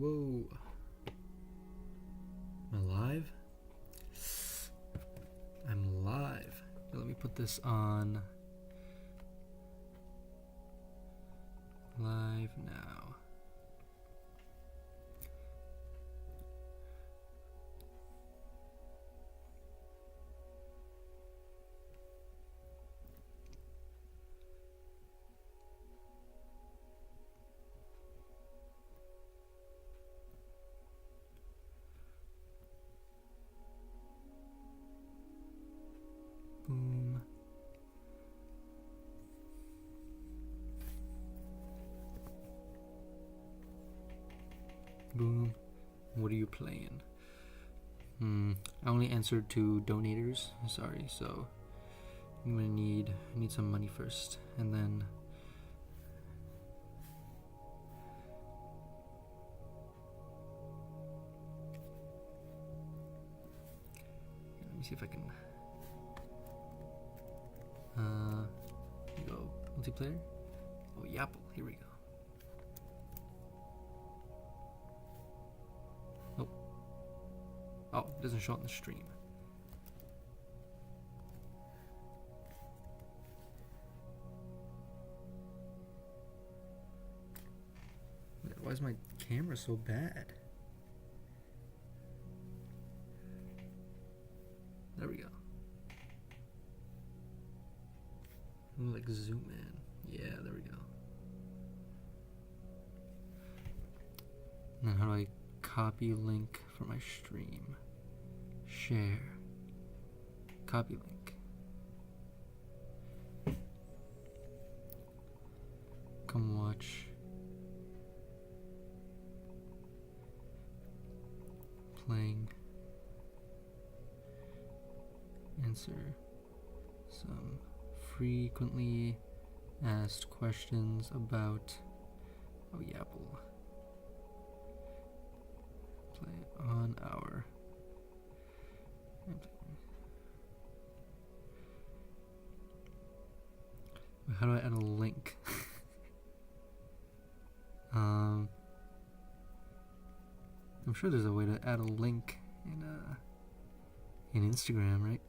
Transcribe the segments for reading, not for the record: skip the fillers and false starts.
Whoa. Am I live? I'm live. Here, let me put this on live now. Boom. Boom. What are you playing? I only answered to donators. Sorry, so I'm gonna need some money first, and then let me see if I can. Here we go. Multiplayer. Oyaple. Here we go. Oh, it doesn't show on the stream. Why is my camera so bad? There we go. Let me like zoom in. Yeah, there we go. And then how do I copy link for my stream? Share. Copy link. Come watch. Playing. Answer some frequently asked questions about Oyaple. Play on our. How do I add a link? I'm sure there's a way to add a link in Instagram, right?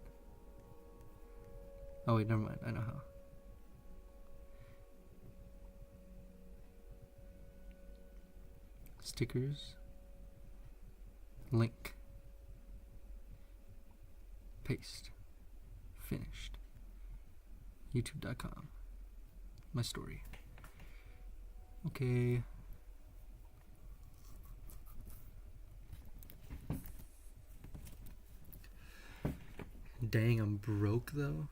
Oh wait, never mind. I know how. Stickers. Link. Paste. Finished. YouTube.com. My story. Okay. Dang, I'm broke though.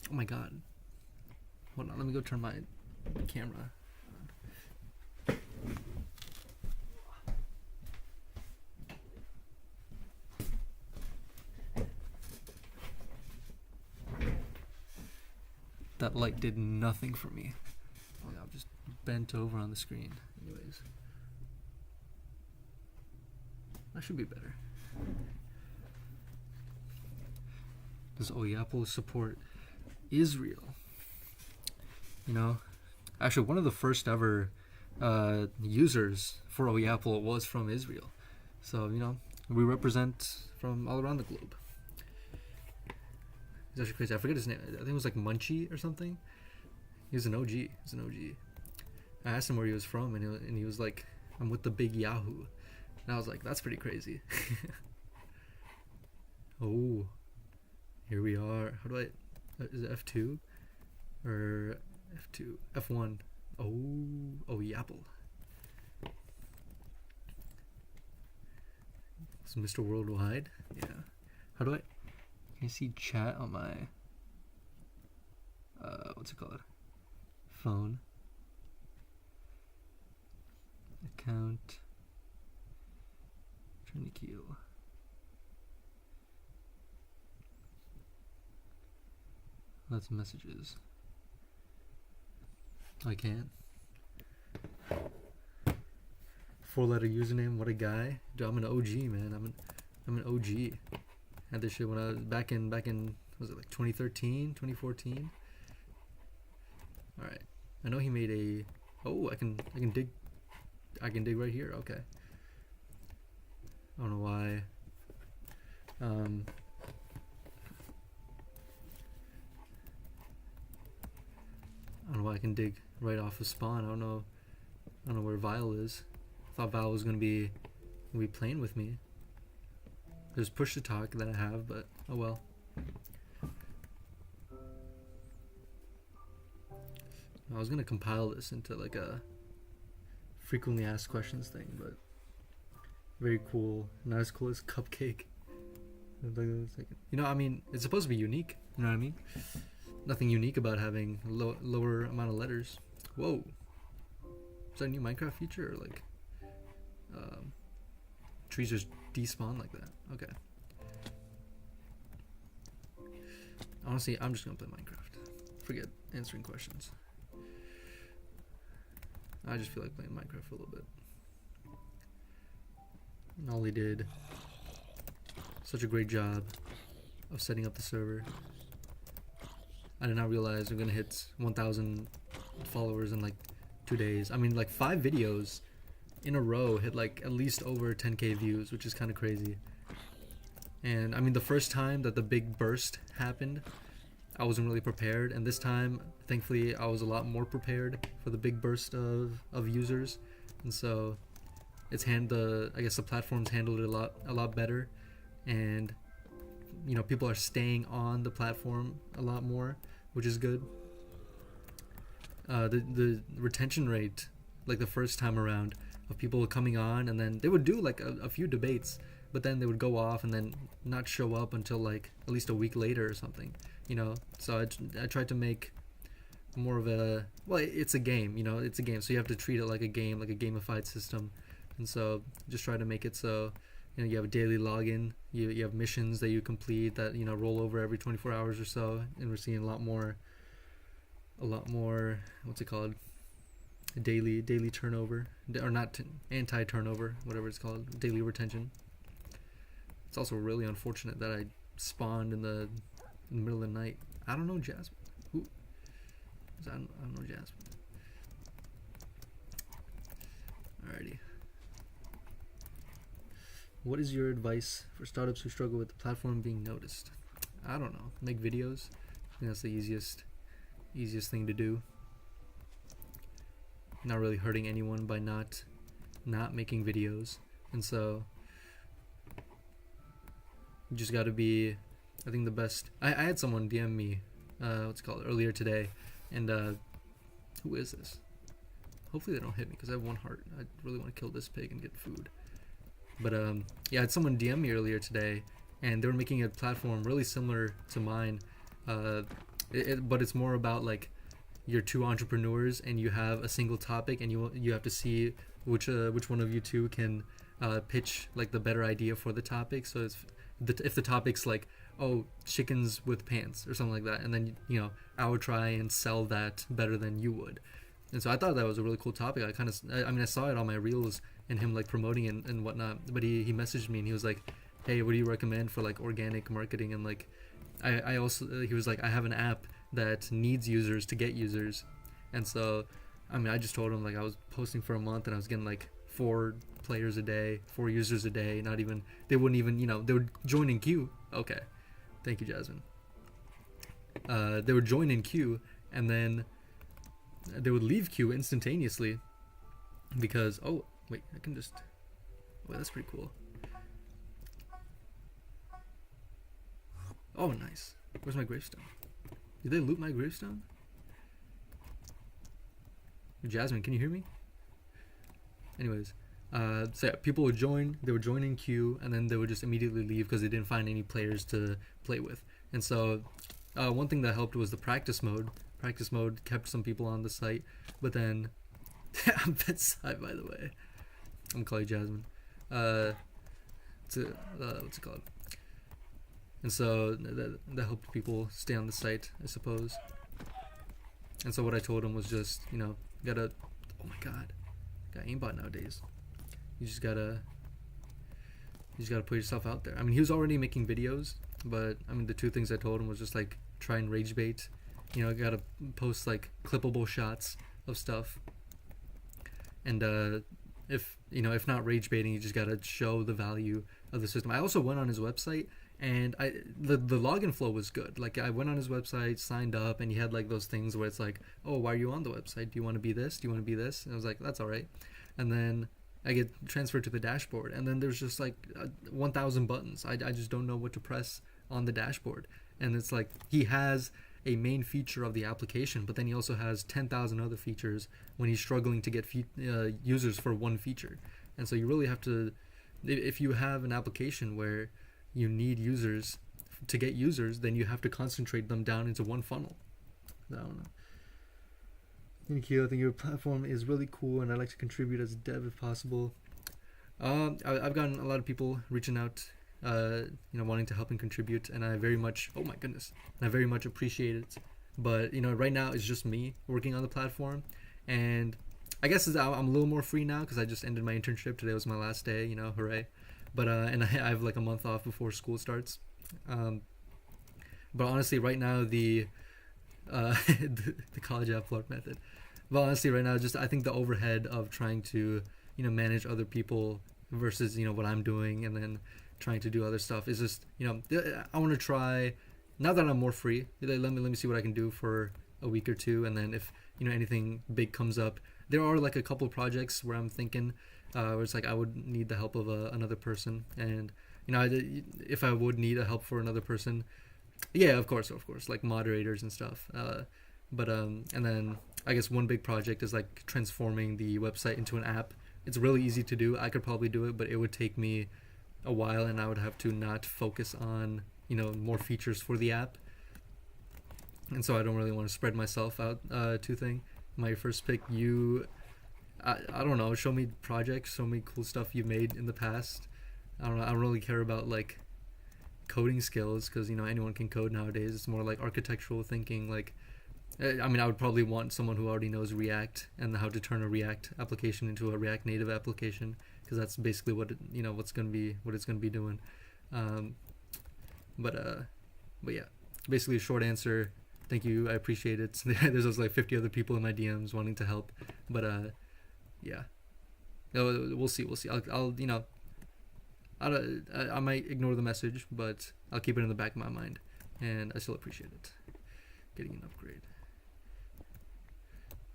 Oh my god. Hold on, let me go turn my camera. That light did nothing for me. Oh, yeah, I'm just bent over on the screen. Anyways. That should be better. Does Oyaple support Israel? You know, actually one of the first ever users for Oyaple was from Israel. So, you know, we represent from all around the globe. It's actually crazy. I forget his name. I think it was like Munchie or something. He was an OG. I asked him where he was from, and he was like, "I'm with the big Yahoo." And I was like, "That's pretty crazy." Oh, here we are. How do I? Is it F2 or F2? F1. Oh, Oyaple. It's Mr. Worldwide. Yeah. How do I? Can you see chat on my what's it called? Phone. Account. Trinikiel. That's messages. I can't. 4-letter username. What a guy. Dude, I'm an OG, man. I'm an OG. Had this shit when I was back in was it like 2013, 2014? All right. I know he made a. Oh, I can dig I can dig right here. Okay. I don't know why. I don't know why I can dig right off of spawn. I don't know where Vile is. I thought Vile was gonna be playing with me. There's push to talk that I have, but oh well. I was gonna compile this into like a frequently asked questions thing, but very cool. Not as cool as Cupcake. You know, I mean, it's supposed to be unique. You know what I mean? Nothing unique about having lower amount of letters. Whoa. Is that a new Minecraft feature, or like trees just despawn like that? Okay. Honestly, I'm just gonna play Minecraft. Forget answering questions. I just feel like playing Minecraft for a little bit. Nolly did such a great job of setting up the server. I did not realize we're gonna hit 1,000 followers in like 2 days. I mean, like 5 videos in a row hit like at least over 10k views, which is kind of crazy. And I mean, the first time that the big burst happened, I wasn't really prepared, and this time, thankfully, I was a lot more prepared for the big burst of users, and so I guess the platforms handled it a lot better, and you know, people are staying on the platform a lot more, which is good. The retention rate, like the first time around, of people coming on, and then they would do like a few debates, but then they would go off and then not show up until like at least a week later or something, you know. So I tried to make more of a, well, it's a game, you know, it's a game, so you have to treat it like a game, like a gamified system. And so just try to make it so, you know, you have a daily login, you have missions that you complete that, you know, roll over every 24 hours or so, and we're seeing a lot more what's it called, daily turnover, or not anti-turnover, whatever it's called, daily retention. It's also really unfortunate that I spawned in the middle of the night. I don't know Jasmine. Who? I don't know Jasmine. Alrighty. What is your advice for startups who struggle with the platform being noticed? I don't know. Make videos. I think that's the easiest thing to do. Not really hurting anyone by not making videos, and so you just got to be, I think, the best. I had someone DM me, what's it called, earlier today, and who is this? Hopefully they don't hit me because I have 1 heart. I really want to kill this pig and get food. But yeah, I had someone DM me earlier today, and they were making a platform really similar to mine, but it's more about like you're 2 entrepreneurs and you have a single topic, and you have to see which one of you two can pitch like the better idea for the topic. So if the topic's like, oh, chickens with pants or something like that, and then, you know, I would try and sell that better than you would. And so I thought that was a really cool topic. I saw it on my reels and him like promoting it and whatnot, but he messaged me and he was like, hey, what do you recommend for like organic marketing? And like I also, he was like, I have an app that needs users to get users. And so I mean, I just told him like I was posting for a month and I was getting like 4 players a day, 4 users a day. Not even, they wouldn't even, you know, they would join in queue. Okay, thank you, Jasmine. They would join in queue and then they would leave queue instantaneously because, oh wait, I can just, wait, that's pretty cool. Oh, nice. Where's my gravestone? Did they loot my gravestone? Jasmine, can you hear me? Anyways, so yeah, people would join, they would join in queue, and then they would just immediately leave because they didn't find any players to play with. And so one thing that helped was the practice mode. Practice mode kept some people on the site, but then I'm bedside, by the way. I'm gonna call you Jasmine. What's it called? And so that helped people stay on the site, I suppose. And so what I told him was just, you know, gotta, oh my god, got aimbot nowadays. You just gotta put yourself out there. I mean, he was already making videos, but I mean, the 2 things I told him was just like try and rage bait. You know, gotta post like clippable shots of stuff, and if if not rage baiting, you just gotta show the value of the system. I also went on his website, and the login flow was good. Like, I went on his website, signed up, and he had like those things where it's like, oh, why are you on the website? Do you want to be this? Do you want to be this? And I was like, that's all right. And then I get transferred to the dashboard, and then there's just like 1,000 buttons. I just don't know what to press on the dashboard. And it's like, he has a main feature of the application, but then he also has 10,000 other features when he's struggling to get users for one feature. And so you really have to, if you have an application where you need users to get users, then you have to concentrate them down into one funnel. I don't know. Thank you. I think your platform is really cool, and I'd like to contribute as a dev if possible. I've gotten a lot of people reaching out, wanting to help and contribute, and I very much, oh my goodness, and I very much appreciate it. But right now it's just me working on the platform, and I guess I'm a little more free now because I just ended my internship. Today was my last day, hooray. But and I have like a month off before school starts. But honestly, right now the college upload method. But honestly, right now, just I think the overhead of trying to manage other people versus what I'm doing, and then trying to do other stuff is just I want to try. Now that I'm more free, let me see what I can do for a week or two, and then if anything big comes up, there are like a couple of projects where I'm thinking where it's like I would need the help of another person, and if I would need a help for another person, yeah, of course, like moderators and stuff. But and then I guess one big project is like transforming the website into an app. It's really easy to do. I could probably do it, but it would take me a while, and I would have to not focus on more features for the app. And so I don't really want to spread myself out too thin. My first pick, I don't know, show me projects, show me cool stuff you've made in the past. I don't know, I don't really care about like coding skills, because anyone can code nowadays. It's more like architectural thinking. Like, I would probably want someone who already knows React and how to turn a React application into a React Native application, because that's basically what it's gonna be doing. But yeah, basically a short answer. Thank you, I appreciate it. There's also like 50 other people in my DMs wanting to help, but yeah, we'll see. I might ignore the message, but I'll keep it in the back of my mind, and I still appreciate it. Getting an upgrade.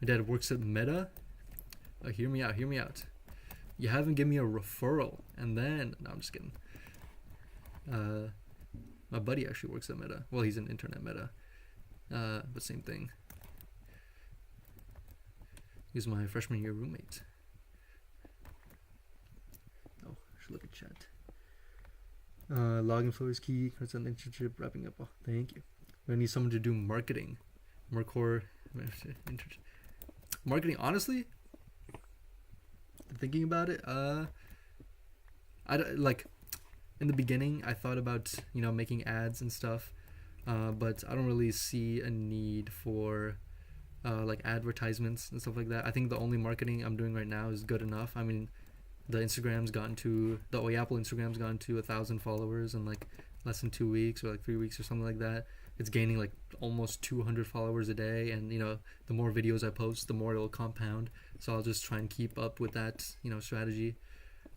My dad works at Meta. Hear me out. You haven't given me a referral, and then no, I'm just kidding. My buddy actually works at Meta. Well, he's an intern at Meta, but same thing. He's my freshman year roommate. Oh, I should look at chat. Login flow is key. It's an internship wrapping up. Oh, thank you. I need someone to do marketing. Marketing, honestly, thinking about it, like in the beginning I thought about making ads and stuff, but I don't really see a need for like advertisements and stuff like that. I think the only marketing I'm doing right now is good enough. I mean, the Oyaple Instagram's gotten to 1,000 followers in like less than 2 weeks, or like 3 weeks or something like that. It's gaining like almost 200 followers a day, and the more videos I post, the more it'll compound. So I'll just try and keep up with that strategy.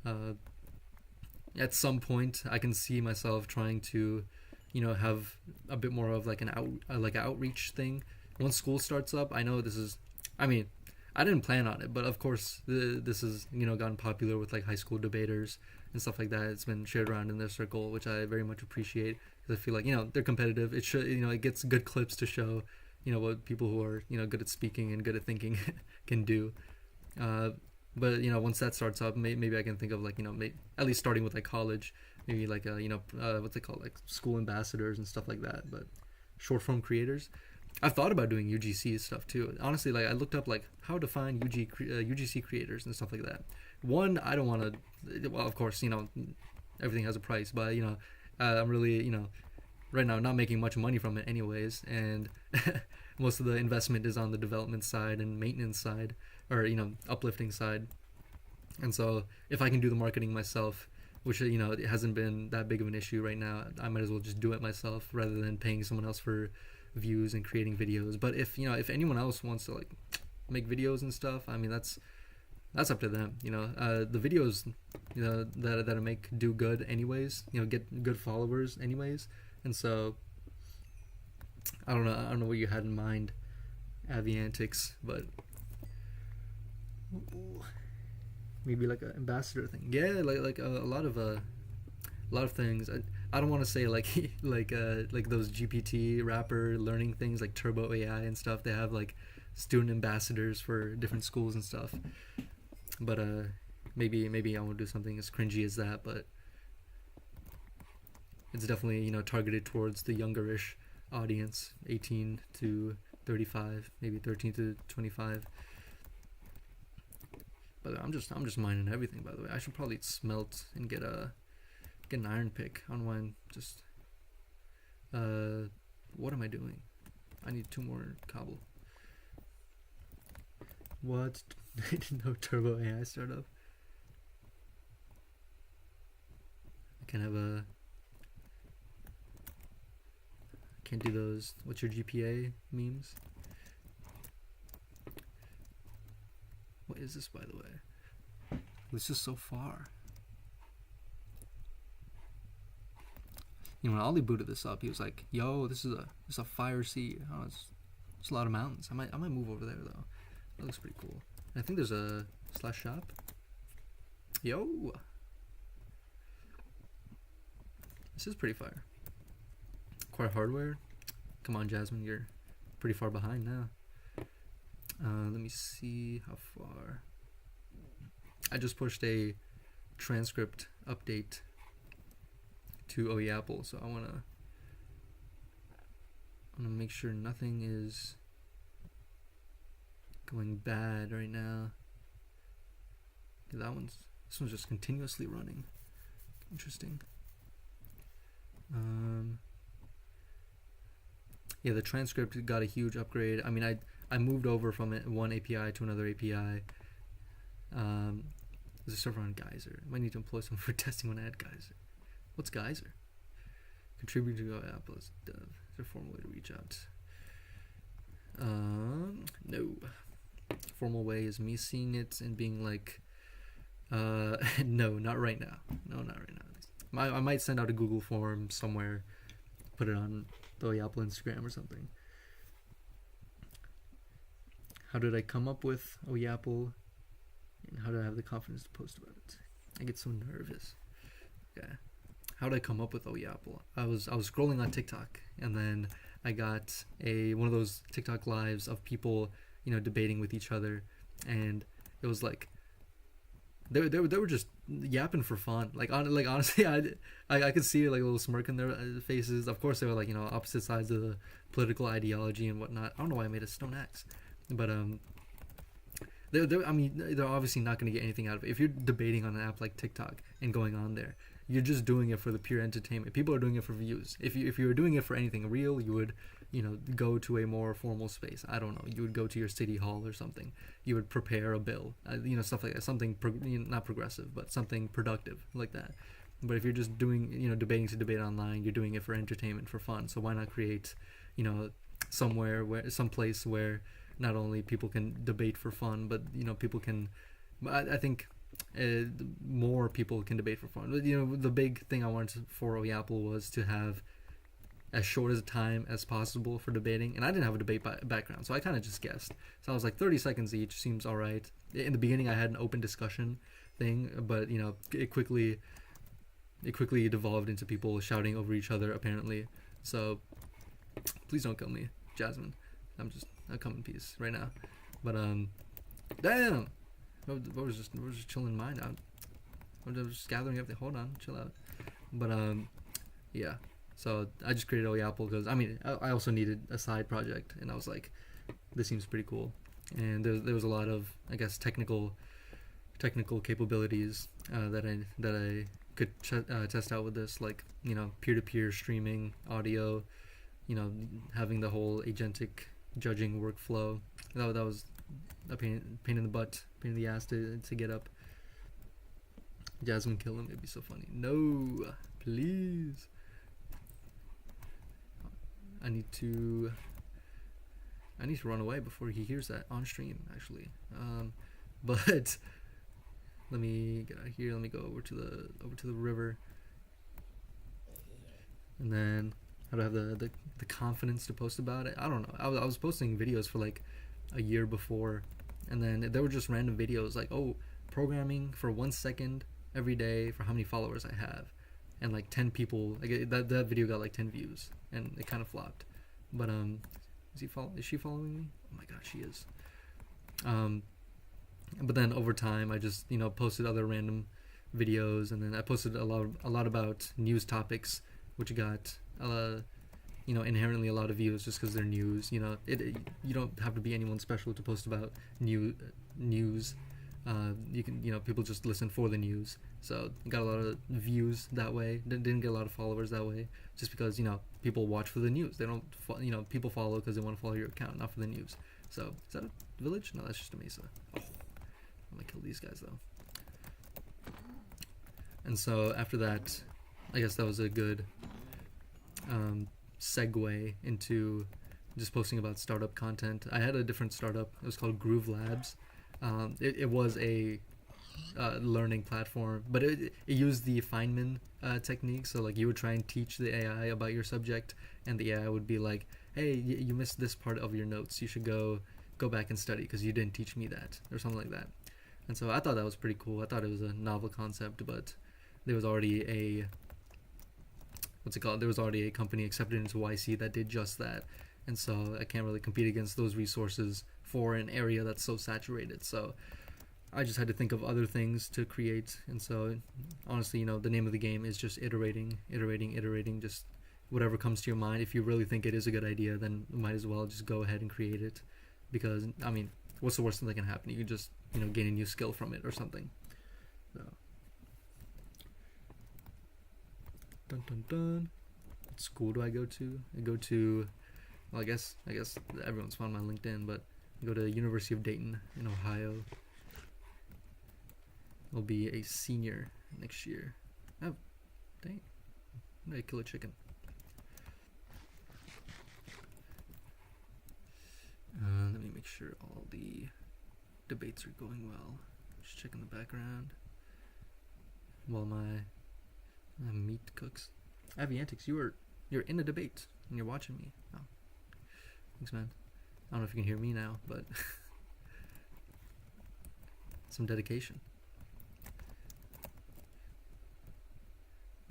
At some point I can see myself trying to have a bit more of like an outreach thing once school starts up. I know this is, I didn't plan on it, but of course this has gotten popular with like high school debaters and stuff like that. It's been shared around in their circle, which I very much appreciate, because I feel like they're competitive. It should it gets good clips to show what people who are good at speaking and good at thinking can do. But once that starts up, maybe I can think of like at least starting with like college, maybe like what's it called, like school ambassadors and stuff like that. But short form creators, I've thought about doing UGC stuff too. Honestly, like I looked up like how to find UGC creators and stuff like that. One, I don't want to. Well, of course, everything has a price, but I'm really right now not making much money from it anyways, and most of the investment is on the development side and maintenance side, or uplifting side. And so if I can do the marketing myself, which it hasn't been that big of an issue right now, I might as well just do it myself rather than paying someone else for views and creating videos. But if anyone else wants to like make videos and stuff, that's that's up to them. The videos, that I make do good anyways. Get good followers anyways, and so I don't know. I don't know what you had in mind, Aviantics, but maybe like an ambassador thing. Yeah, like a lot of things. I don't want to say like like those GPT rapper learning things like Turbo AI and stuff. They have like student ambassadors for different schools and stuff. But maybe I won't do something as cringy as that. But it's definitely targeted towards the youngerish audience, 18 to 35, maybe 13 to 25. But I'm just mining everything. By the way, I should probably smelt and get an iron pick on one. Just what am I doing? I need 2 more cobble. What? No Turbo AI startup. I can't do those. What's your GPA memes? What is this, by the way? This is so far. When Ollie booted this up, he was like, "Yo, this is a fire sea. Oh, it's a lot of mountains. I might move over there though. That looks pretty cool. And I think there's a /shop. Yo, this is pretty fire. Core hardware. Come on, Jasmine, you're pretty far behind now. Let me see how far. I just pushed a transcript update to Oyaple, so I wanna make sure nothing is going bad right now. This one's just continuously running. Interesting. Yeah, the transcript got a huge upgrade. I mean, I moved over from one API to another API. There's a server on Geyser. I might need to employ someone for testing when I add Geyser. What's Geyser? Contribute to Oyaple as dev. Is there a formal way to reach out? No. Formal way is me seeing it and being like, no, not right now. No, not right now. I might send out a Google form somewhere, put it on the Oyaple Instagram or something. How did I come up with Oyaple? And how did I have the confidence to post about it? I get so nervous. Okay. How did I come up with Oyaple? I was scrolling on TikTok, and then I got one of those TikTok lives of people, debating with each other, and it was like they were just yapping for fun. Like honestly, I could see like a little smirk in their faces. Of course, they were like opposite sides of the political ideology and whatnot. I don't know why I made a stone axe, but they're obviously not going to get anything out of it. If you're debating on an app like TikTok and going on there, you're just doing it for the pure entertainment. People are doing it for views. If you were doing it for anything real, you would, go to a more formal space. I don't know. You would go to your city hall or something. You would prepare a bill, stuff like that. Something not progressive, but something productive like that. But if you're just doing, debating to debate online, you're doing it for entertainment, for fun. So why not create, some place where not only people can debate for fun, but people can. I think. More people can debate for fun. The big thing I wanted for Oyaple was to have as short as a time as possible for debating, and I didn't have a debate background, so I kind of just guessed. So I was like 30 seconds each seems all right. In the beginning I had an open discussion thing, but it quickly devolved into people shouting over each other apparently. So please don't kill me, Jasmine. I'll come in peace right now. But damn, I was just chilling in mind. I was just gathering everything. Hold on, chill out. But yeah. So I just created Oyaple because I also needed a side project, and I was like, this seems pretty cool. And there was a lot of, I guess, technical capabilities that I could test out with this, like peer-to-peer streaming audio, having the whole agentic judging workflow. That was a pain in the butt, pain in the ass to get up. Jasmine kill him, it'd be so funny. No, please. I need to run away before he hears that on stream, actually. But Let me get out here. Let me go over to the river, and then how do I have the confidence to post about it? I don't know. I was posting videos for like a year before, and then there were just random videos like, oh, programming for 1 second every day for how many followers I have, and like 10 people. Like that video got like 10 views, and it kind of flopped. But is she following me? Oh my god, she is. But then over time, I just posted other random videos, and then I posted a lot about news topics, which got inherently a lot of views just because they're news. You don't have to be anyone special to post about news. You can people just listen for the news, so got a lot of views that way. Didn't get a lot of followers that way, just because people watch for the news. They don't people follow because they want to follow your account, not for the news. So is that a village? No, that's just a mesa. Oh, I'm gonna kill these guys though. And so after that, I guess that was a good segue into just posting about startup content. I had a different startup. It was called Groove Labs. It was a learning platform, but it used the Feynman technique. So like you would try and teach the AI about your subject, and the AI would be like, hey, you missed this part of your notes. You should go back and study because you didn't teach me that, or something like that. And so I thought that was pretty cool. I thought it was a novel concept, but there was already there was already a company accepted into YC that did just that. And so I can't really compete against those resources for an area that's so saturated. So I just had to think of other things to create. And so honestly, the name of the game is just iterating, just whatever comes to your mind. If you really think it is a good idea, then you might as well just go ahead and create it. Because, I mean, what's the worst thing that can happen? You can just, gain a new skill from it or something. So. Dun dun dun. What school do I go to? I go to, well, I guess everyone's found my LinkedIn, but I go to University of Dayton in Ohio. I'll be a senior next year. Oh, dang. I'm gonna kill a chicken. Let me make sure all the debates are going well. Just checking the background while my meat cooks. Aviantix, you're in a debate and you're watching me. Oh, thanks, man. I don't know if you can hear me now, but some dedication.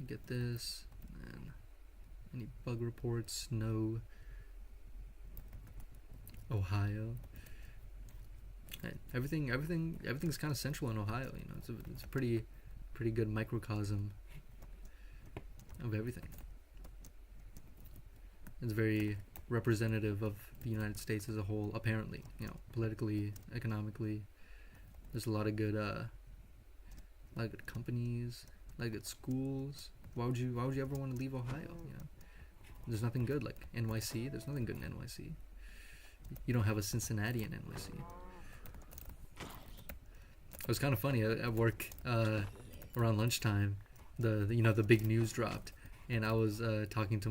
Get this, and any bug reports? No. Ohio. Everything's kind of central in Ohio. It's a pretty good microcosm of everything. It's very representative of the United States as a whole. Apparently, politically, economically, there's a lot of good companies, a lot of good schools. Why would you ever want to leave Ohio? There's nothing good like NYC. There's nothing good in NYC. You don't have a Cincinnati in NYC. It was kind of funny at work around lunchtime. The big news dropped, and I was talking to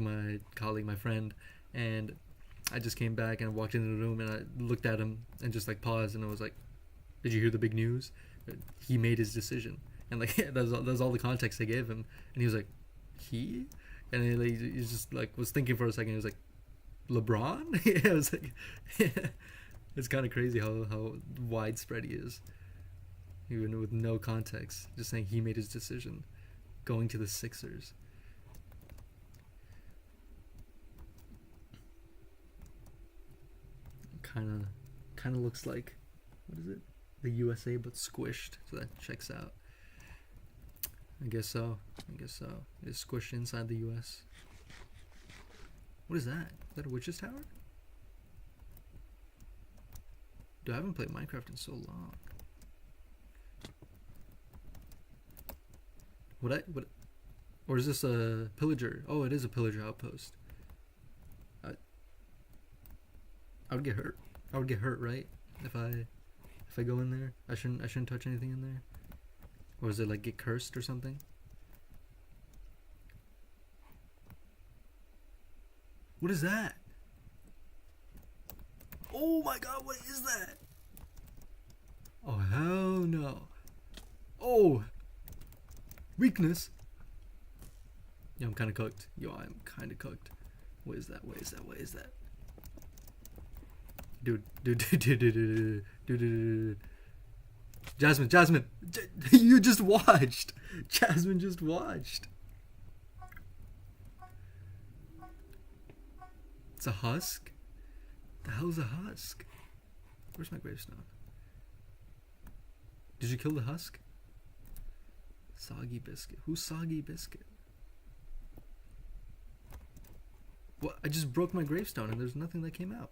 my colleague, my friend, and I just came back and I walked into the room and I looked at him and just like paused and I was like, "Did you hear the big news? He made his decision." And like that's all the context I gave him, and he was like, "He?" And he just like was thinking for a second. He was like, LeBron? Yeah, it was like, it's kind of crazy how widespread he is, even with no context. Just saying he made his decision, going to the Sixers. Kind of looks like, what is it? The USA, but squished. So that checks out. I guess so. It is squished inside the US. What is that? Is that a witch's tower? Dude, I haven't played Minecraft in so long. What? Or is this a pillager? Oh, it is a pillager outpost. I would get hurt. I would get hurt, right? If I go in there, I shouldn't touch anything in there. Or is it like get cursed or something? What is that? Oh my god, what is that? Oh, hell no. Oh, weakness. Yo, I'm kind of cooked. Yo, I'm kind of cooked. What is that? What is that? What is that? Dude. Jasmine. You just watched. Jasmine just watched. It's a husk? The hell's a husk? Where's my gravestone? Did you kill the husk? Soggy biscuit. Who's soggy biscuit? What? I just broke my gravestone and there's nothing that came out.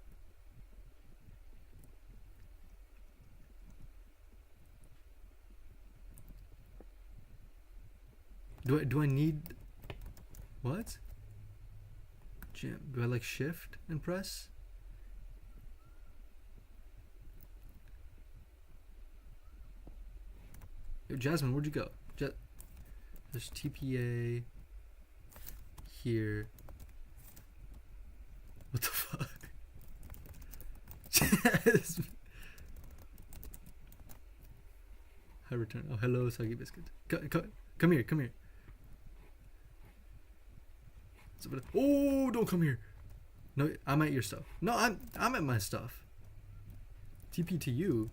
Do I need what? Jim, do I like shift and press? Yo, Jasmine, where'd you go? There's TPA here. What the fuck? Jasmine. I return. Oh, hello, soggy biscuit. Come here. Oh, don't come here. No, I'm at your stuff. No, I'm at my stuff. TP to you.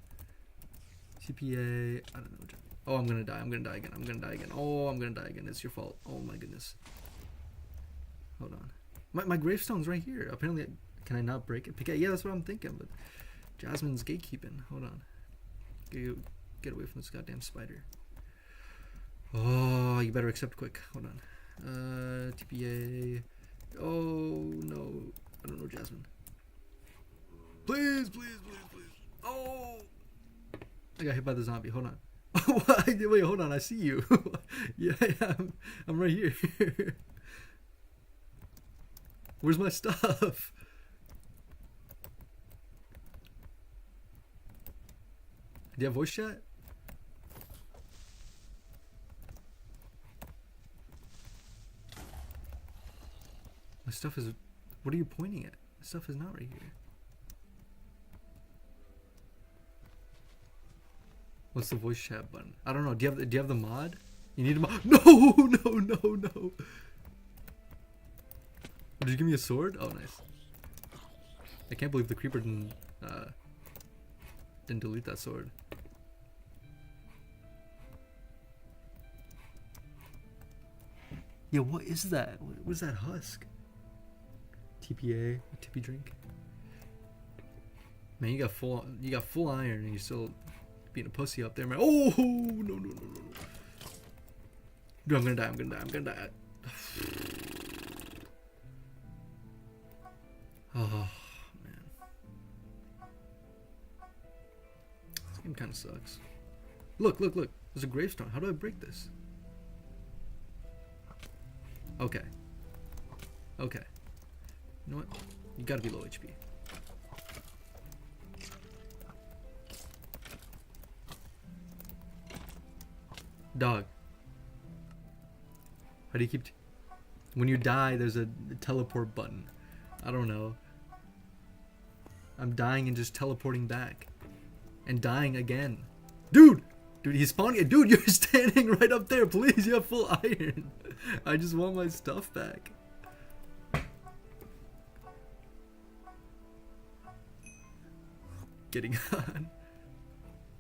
TPA. I don't know. Oh, I'm gonna die again. Oh, I'm gonna die again. It's your fault. Oh my goodness. Hold on. My gravestone's right here. Apparently, can I not break it? Yeah, that's what I'm thinking. But Jasmine's gatekeeping. Hold on. Get away from this goddamn spider. Oh, you better accept quick. Hold on. TPA. Oh no. I don't know, Jasmine. Please. Oh. I got hit by the zombie. Hold on. Wait, hold on. I see you. yeah, I'm right here. Where's my stuff? Do you have voice chat? My stuff is... What are you pointing at? My stuff is not right here. What's the voice chat button? I don't know. Do you have the mod? You need a mod? No. Did you give me a sword? Oh, nice. I can't believe the creeper didn't delete that sword. Yeah, what is that? What is that husk? TPA, TP drink. Man, you got full iron and you're still being a pussy up there, man. Oh no. Dude, I'm gonna die. Oh man. This game kinda sucks. Look. There's a gravestone. How do I break this? Okay. You know what? You gotta be low HP. Dog. How do you keep... When you die, there's a teleport button. I don't know. I'm dying and just teleporting back. And dying again. Dude, he's spawning. Dude, you're standing right up there. Please, you have full iron. I just want my stuff back. Getting on.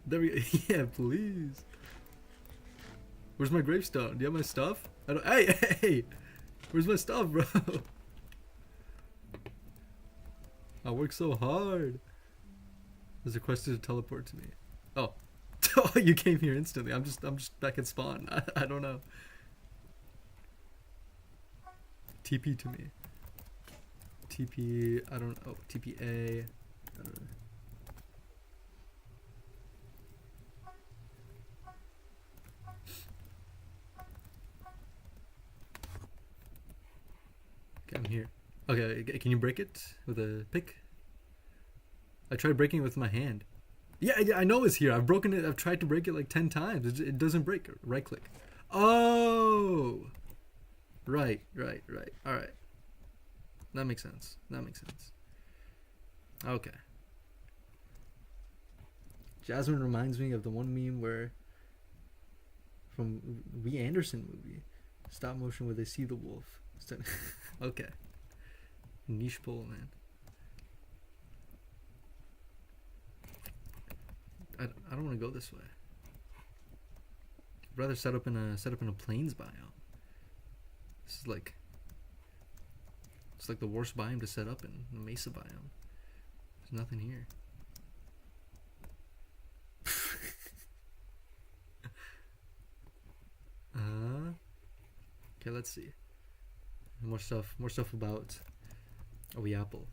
There we go. Yeah, please. Where's my gravestone? Do you have my stuff? I don't. Hey! Where's my stuff, bro? I work so hard. There's a quest to teleport to me. Oh. Oh, you came here instantly. I'm just back at spawn. I don't know. TP to me. TP. I don't. Oh, TPA. I don't know. Okay, I'm here. Okay, can you break it with a pick? I tried breaking it with my hand. Yeah, I know it's here. I've broken it. I've tried to break it like 10 times. It doesn't break. Right click. Oh! Right. Alright. That makes sense. Okay. Jasmine reminds me of the one meme where from Wee Anderson movie, stop motion where they see the wolf. Okay, niche poll, man. I don't want to go this way. I'd rather set up in a plains biome. This is like it's like the worst biome to set up in, the mesa biome. There's nothing here. Okay, let's see. More stuff about Oyaple.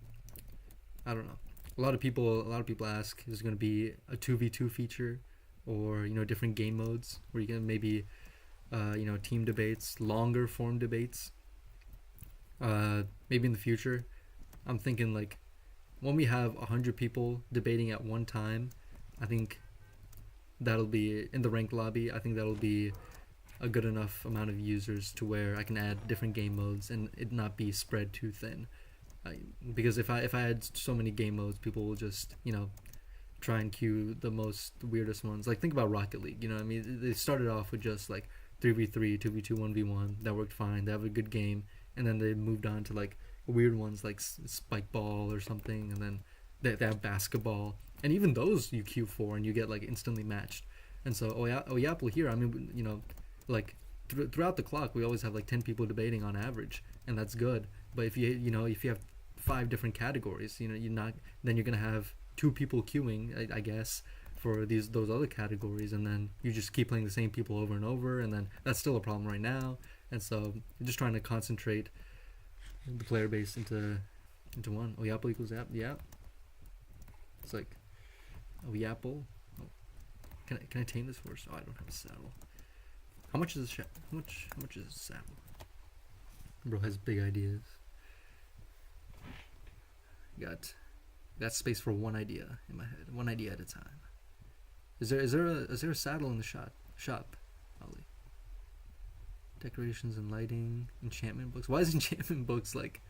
I don't know. A lot of people ask, is it going to be a 2v2 feature, or different game modes where you can maybe team debates, longer form debates. Maybe in the future, I'm thinking like when we have 100 people debating at one time, I think that'll be in the ranked lobby. I think that'll be a good enough amount of users to where I can add different game modes and it not be spread too thin. Because if I had so many game modes, people will just try and queue the most weirdest ones. Like think about Rocket League. I mean, they started off with just like 3v3, 2v2, 1v1. That worked fine. They have a good game, and then they moved on to like weird ones like spike ball or something, and then they have basketball, and even those you queue for and you get like instantly matched. And so Oyaple here, I mean, like throughout the clock we always have like 10 people debating on average, and that's good. But if you have 5 different categories, then you're gonna have 2 people queuing, I guess, for those other categories, and then you just keep playing the same people over and over, and then that's still a problem right now. And so I'm just trying to concentrate the player base into one. Oyaple equals app. Yeah, it's like Oyaple. Oh. Can I tame this horse? Oh, I don't have a saddle. How much is how much is a saddle? Bro has big ideas. Got space for one idea in my head, one idea at a time. Is there a saddle in the shop, Ollie? Decorations and lighting, enchantment books. Why is enchantment books like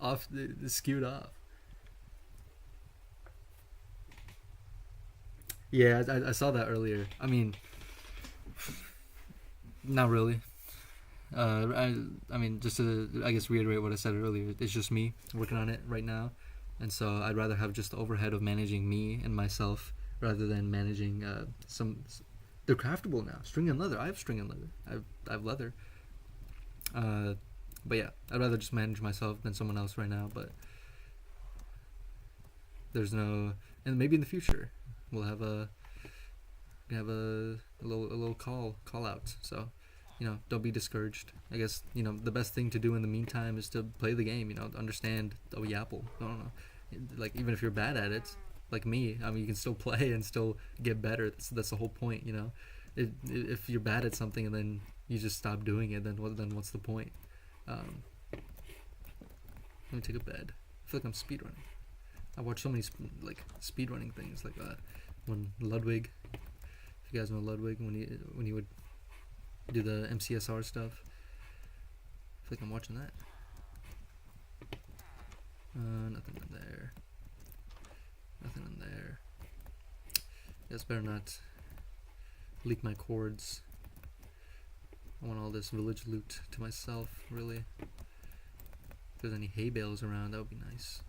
off skewed off? Yeah, I saw that earlier. I mean, not really. I mean, just to, I guess, reiterate what I said earlier, it's just me working on it right now, and so I'd rather have just the overhead of managing me and myself rather than managing they're craftable now. String and leather. I have string and leather. I have leather. But yeah, I'd rather just manage myself than someone else right now. But there's no, and maybe in the future we'll have a little call out. So don't be discouraged. I guess the best thing to do in the meantime is to play the game. Understand Oyaple. I don't know. Like even if you're bad at it, like me, I mean, you can still play and still get better. That's the whole point. If you're bad at something and then you just stop doing it, then what's the point? Let me take a bed. I feel like I'm speedrunning. I watch so many speedrunning things, like when Ludwig, if you guys know Ludwig, when he would do the MCSR stuff. I feel like I'm watching that. Nothing in there. Nothing in there. Guess better not leak my cords. I want all this village loot to myself, really. If there's any hay bales around, that would be nice.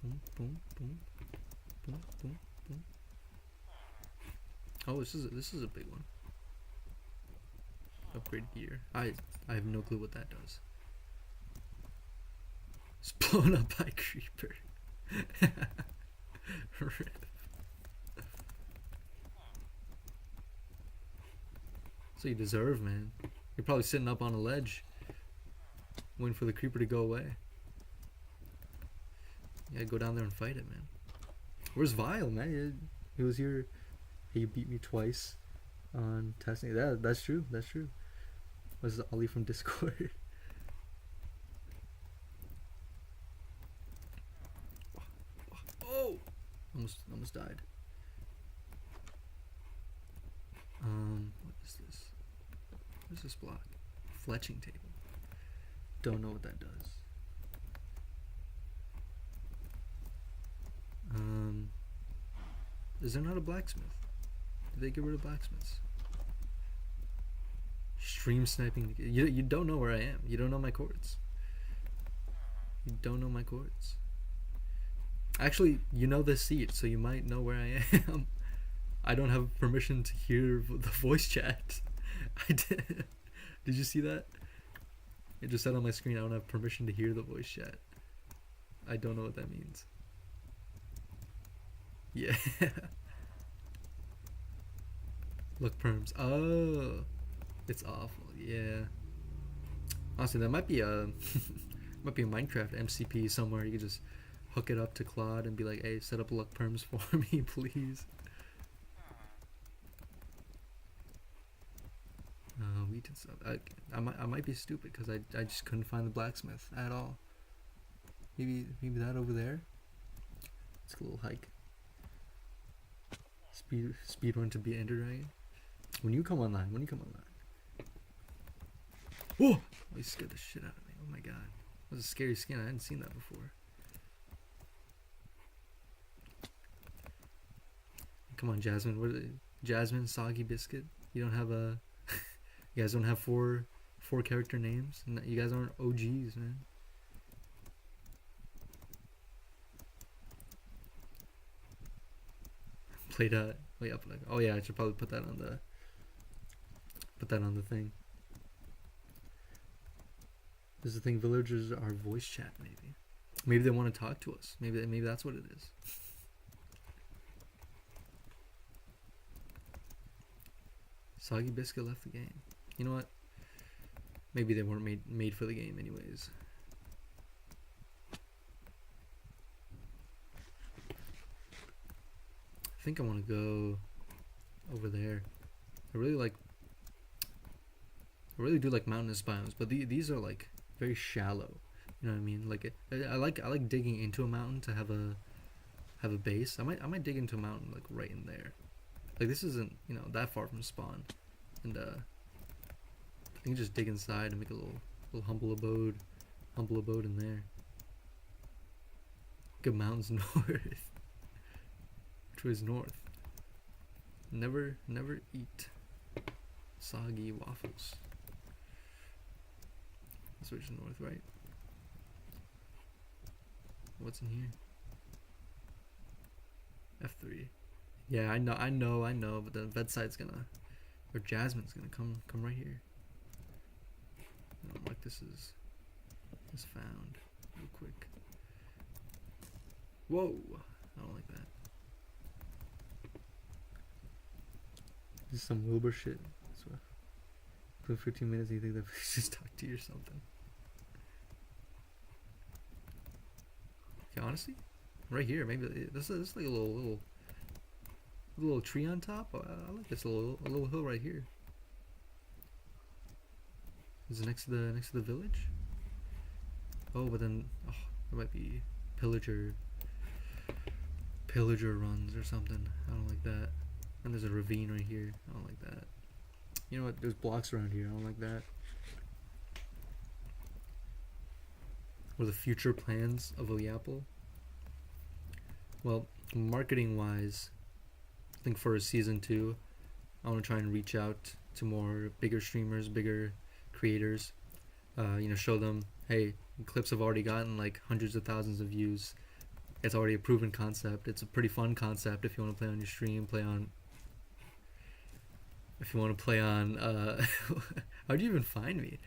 Boom, boom, boom, boom, boom, boom. Oh, this is a big one. Upgrade gear. I have no clue what that does. It's blown up by creeper. Rip. So you deserve, man. You're probably sitting up on a ledge, waiting for the creeper to go away. Yeah, go down there and fight it, man. Where's Vile, man? He was here. He beat me twice on testing. That's true. That's true. Was Ollie from Discord? Oh! Almost died. What is this? What is this block? Fletching table. Don't know what that does. Um, is there not a blacksmith? Did they get rid of blacksmiths? Stream sniping. You don't know where I am. You don't know my chords. You don't know my chords. Actually, you know this seat, so you might know where I am. I don't have permission to hear the voice chat. I did. Did you see that? It just said on my screen I don't have permission to hear the voice chat. I don't know what that means. Yeah. Look perms. Oh, it's awful. Yeah. Honestly, that might be a might be a Minecraft MCP somewhere. You could just hook it up to Claude and be like, "Hey, set up luck perms for me, please." Wheat and stuff. I might be stupid because I just couldn't find the blacksmith at all. Maybe that over there. It's a little hike. Speed run to be Ender Dragon. When you come online. Whoa! Oh, you scared the shit out of me. Oh my god. That was a scary skin. I hadn't seen that before. Come on, Jasmine. Jasmine, Soggy Biscuit. You don't have a. You guys don't have four character names. You guys aren't OGs, man. Played Oyaple. Oh yeah, I should probably put that on the thing. This is the thing. Villagers are voice chat. Maybe they want to talk to us. Maybe that's what it is. Soggy Biscuit left the game. You know what? Maybe they weren't made for the game anyways. I think I want to go over there. I really do like mountainous biomes, but these are like very shallow. You know what I mean? Like I like digging into a mountain to have a base. I might dig into a mountain like right in there. Like this isn't, you know, that far from spawn, and I can just dig inside and make a little humble abode in there. Good mountains north. Which was north? Never eat soggy waffles. That's which is north, right? What's in here? F3. Yeah, I know, but the Vedside's gonna, or Jasmine's gonna come right here. I don't like this is found real quick. Whoa, I don't like that. This is some Wilbur shit. So, for 15 minutes, you think that we should just talk to you or something? Okay, honestly, right here, maybe this is like a little tree on top. I like this little hill right here. Is it next to the village? Oh, but then there might be pillager runs or something. I don't like that. And there's a ravine right here. I don't like that. You know what? There's blocks around here. I don't like that. What are the future plans of Oyaple? Well, marketing wise, I think for season 2, I want to try and reach out to bigger streamers, bigger creators. You know, show them, hey, clips have already gotten like hundreds of thousands of views. It's already a proven concept. It's a pretty fun concept if you want to play on your stream, if you want to play on how'd you even find me?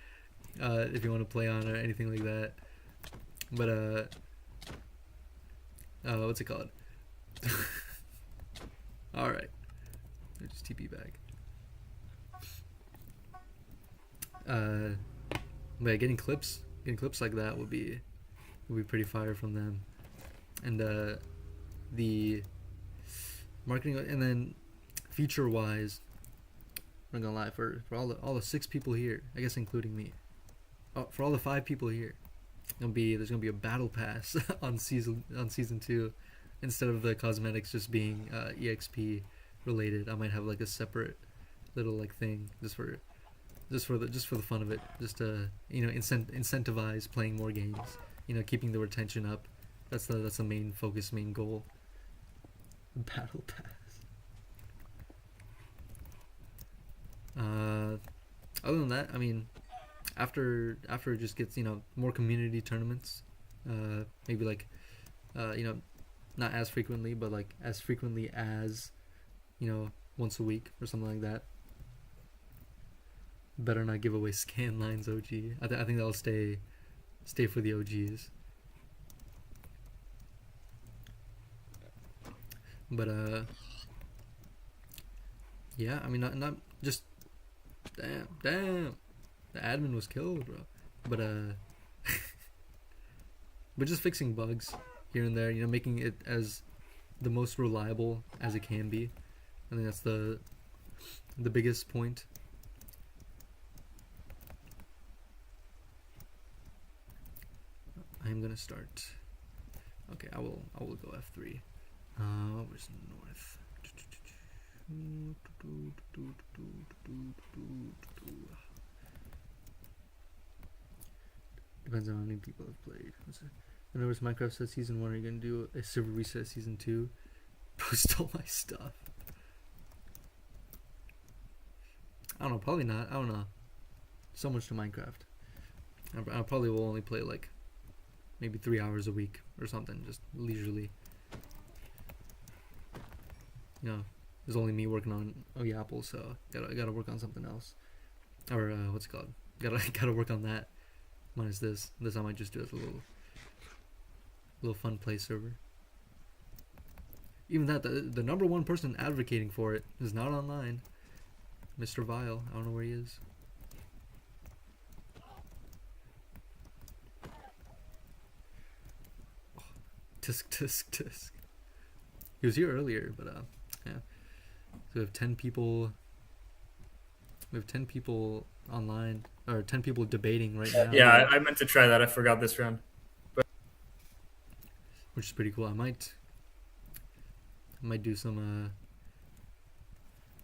If you want to play on or anything like that. But what's it called? Alright. Just TP back. But getting clips like that would be pretty fire from them. And the marketing, and then feature wise, I'm not gonna lie, for all the 6 people here, I guess including me, for all the 5 people here, there's gonna be a battle pass on season 2, instead of the cosmetics just being EXP related. I might have like a separate little like thing just for the fun of it, just to, you know, incentivize playing more games, you know, keeping the retention up. That's the main goal. Battle pass. Other than that, I mean, after it just gets, more community tournaments, maybe like, not as frequently, but like as frequently as, once a week or something like that. Better not give away scan lines, OG. I think that'll stay for the OGs. But yeah, I mean, not just damn, the admin was killed, bro. But but just fixing bugs here and there, making it as the most reliable as it can be. I think that's the biggest point. I am gonna start. Okay, I will go F3. Where's north? Depends on how many people have played. I noticed Minecraft says season 1. Are you gonna do a server reset season 2? Bro stole my stuff. I don't know, probably not. I don't know. So much to Minecraft. I probably will only play like maybe 3 hours a week or something, just leisurely. There's only me working on Oyaple, so gotta work on something else. Or what's it called? Gotta work on that. Minus this. This I might just do as a little fun play server. Even that, the number one person advocating for it is not online. Mr. Vile. I don't know where he is. Oh, tisk. He was here earlier, but yeah. So we have 10 people. We have 10 people online, or 10 people debating right now. Yeah, I meant to try that. I forgot this round. Which is pretty cool. I might do some.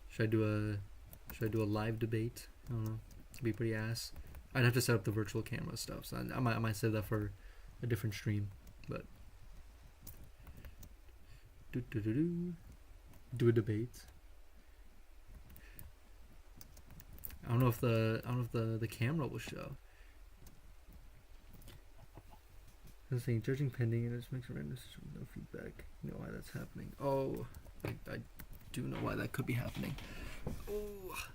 Should I do a live debate? I don't know. It'd be pretty ass. I'd have to set up the virtual camera stuff, so I might save that for a different stream. But do a debate. I don't know if the camera will show. I was saying judging pending and it just makes a random decision with no feedback. You know why that's happening? Oh, I do know why that could be happening. Oh,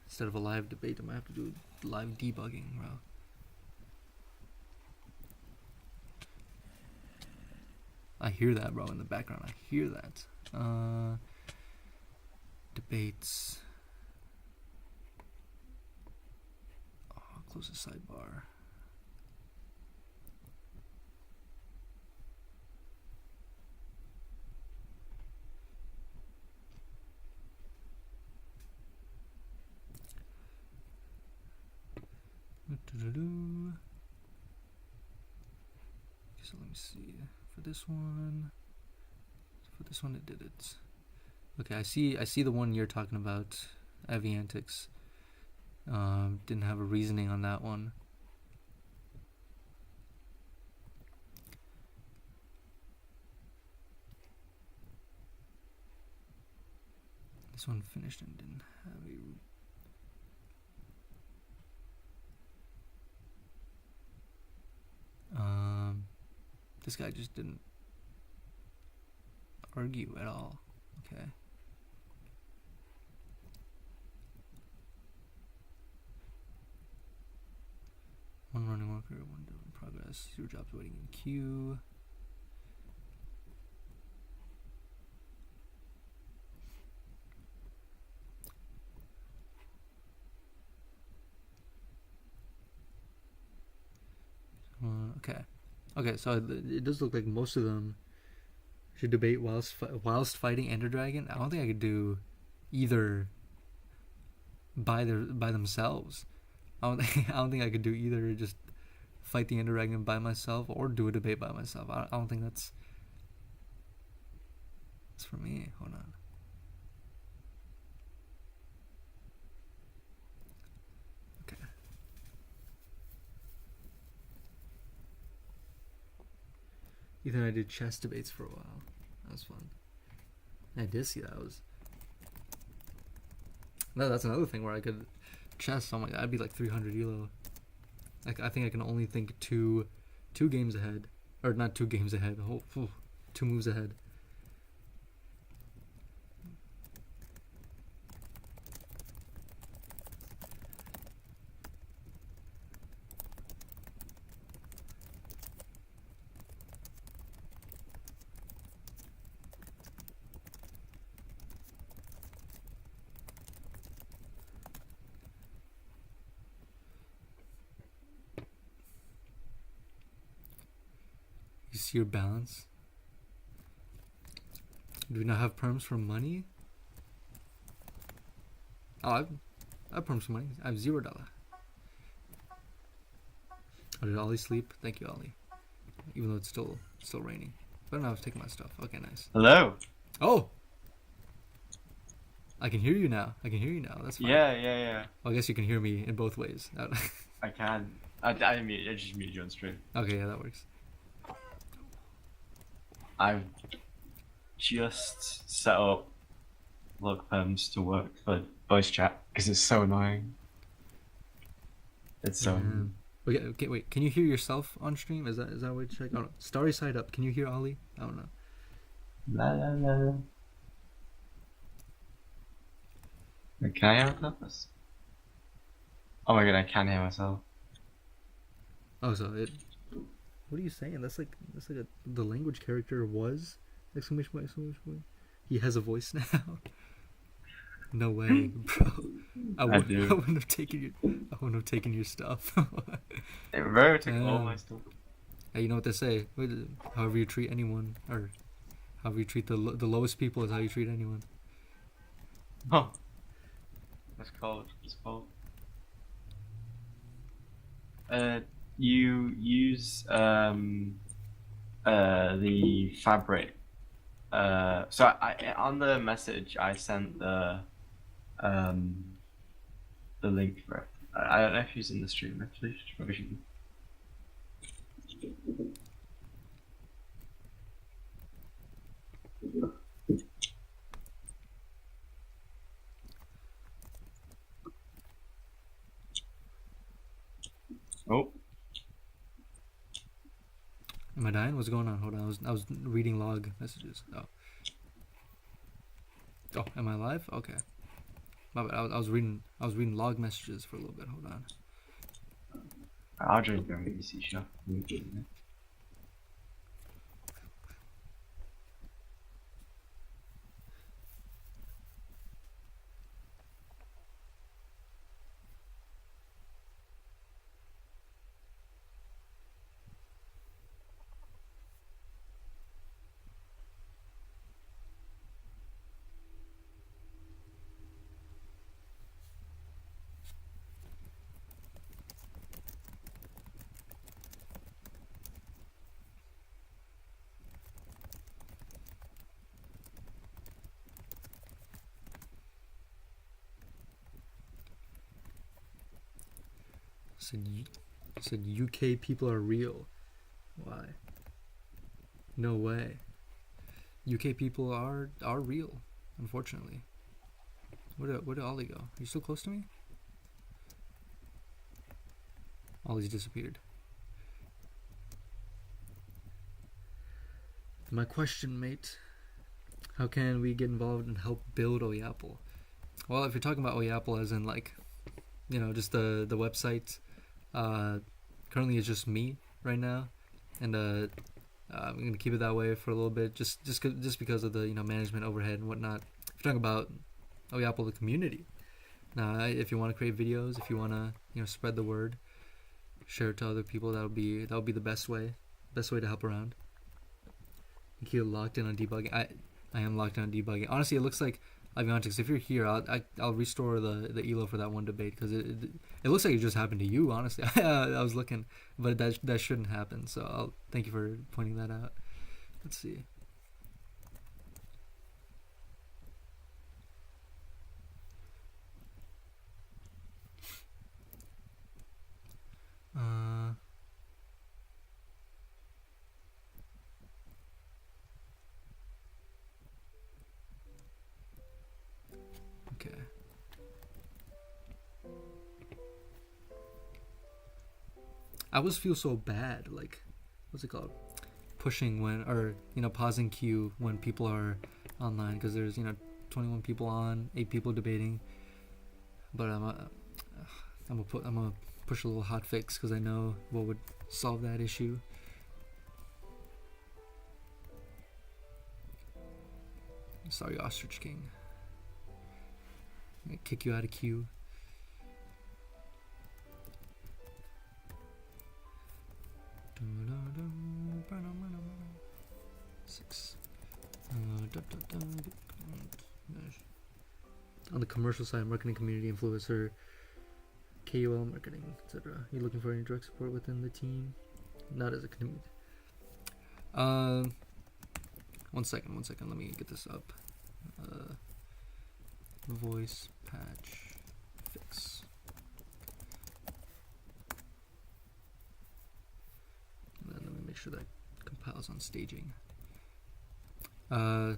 instead of a live debate, I might have to do live debugging, bro. I hear that, bro, in the background. I hear that. Debates. Oh, I'll close the sidebar. So let me see. For this one it did it. Okay, I see the one you're talking about, Aviantics. Didn't have a reasoning on that one. This one finished and didn't have a. This guy just didn't argue at all. Okay. One running worker, one in progress, 0 jobs waiting in queue. Okay, so it does look like most of them should debate whilst fighting Ender Dragon. I don't think I could do either by themselves. I don't think I could do either. Just fight the Ender Dragon by myself or do a debate by myself. I don't think that's for me. Hold on. Okay. Ethan and I did chess debates for a while. That was fun. I did see that. No, that's another thing where I could chess. Oh my god, I'd be like 300 elo. I think I can only think two games ahead, or not 2 games ahead. 2 moves ahead. You see your balance? Do we not have perms for money? Oh, I have perms for money. I have $0. Oh, did Ollie sleep? Thank you, Ollie. Even though it's still raining. But no, I was taking my stuff. Okay, nice. Hello. Oh! I can hear you now. That's fine. Yeah. Well, I guess you can hear me in both ways. I can. I just muted you on stream. Okay, yeah, that works. I've just set up log perms to work for voice chat because it's so annoying. It's so. Okay, wait. Can you hear yourself on stream? Is that a way to check? Oh, Starry side up. Can you hear Ollie? I don't know. La la la. Can I hear myself? Oh my god, I can hear myself. Oh, so it. What are you saying? That's like the language character was exclamation point. He has a voice now. No way, bro. I wouldn't have taken your stuff. Bro, took all my stuff. Hey, you know what they say? However you treat anyone, or however you treat the lowest people, is how you treat anyone. Oh. It's cold. You use the fabric. So I on the message I sent the link for it. I don't know if he's in the stream actually. Probably should. Oh. Am I dying? What's going on? Hold on. I was reading log messages. Oh, am I live? Okay. My bad. I was reading log messages for a little bit. Hold on. I'll drink your easy shot. Said UK people are real. Why? No way. UK people are real, unfortunately. Where did Ollie go? Are you still close to me? Ollie's disappeared. My question, mate. How can we get involved and help build Oyaple? Well, if you're talking about Oyaple as in like, just the website, currently it's just me right now, and I'm gonna keep it that way for a little bit, just because of the management overhead and whatnot. If you're talking about Oyaple, the community, now if you want to create videos, if you want to spread the word, share it to other people, that would be the best way to help around. You keep locked in on debugging. I am locked in on debugging. Honestly, it looks like, I'll be honest, if you're here, I'll restore the elo for that one debate, because it looks like it just happened to you. Honestly, I was looking, but that shouldn't happen. So I'll thank you for pointing that out. Let's see. I always feel so bad, like, what's it called? Pushing when, or, pausing queue when people are online, because there's, 21 people on, 8 people debating. But I'm gonna push a little hot fix, because I know what would solve that issue. Sorry, Ostrich King. I'm gonna kick you out of queue. Six. On the commercial side, marketing, community influencer, KOL marketing, etc. You looking for any direct support within the team? Not as a community. 1 second. Let me get this up. Voice patch fix. And then let me make sure that compiles on staging. As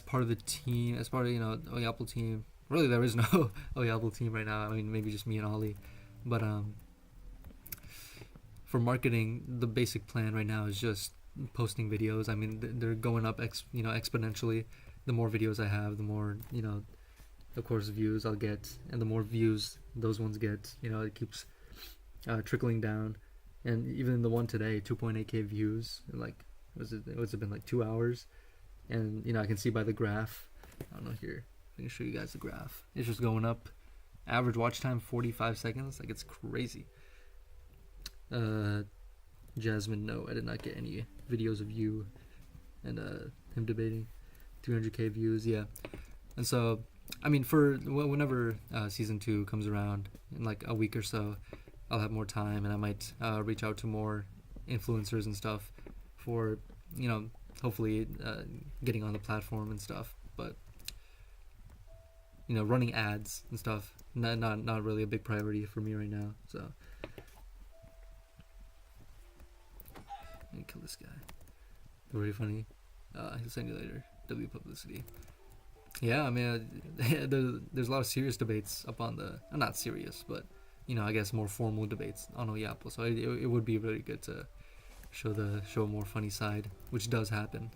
part of the team, as part of Oyaple team. Really, there is no Oyaple team right now. I mean, maybe just me and Ollie. But for marketing, the basic plan right now is just posting videos. I mean, they're going up exponentially. The more videos I have, the more of course, views I'll get, and the more views those ones get, it keeps trickling down. And even the one today, 2.8k views, like what's it been, like 2 hours? And I can see by the graph. I don't know, here I can show you guys the graph. It's just going up. Average watch time 45 seconds. Like, it's crazy. Jasmine, no, I did not get any videos of you and him debating. 300k views, yeah. And so, I mean, for whenever season 2 comes around in like a week or so, I'll have more time, and I might reach out to more influencers and stuff for hopefully getting on the platform and stuff. But running ads and stuff, not really a big priority for me right now. So let me kill this guy. Very funny. He'll send you later. W publicity. Yeah, I mean, there's a lot of serious debates up on the not serious, but I guess more formal debates on Oyaple. So it would be really good to show a more funny side, which does happen.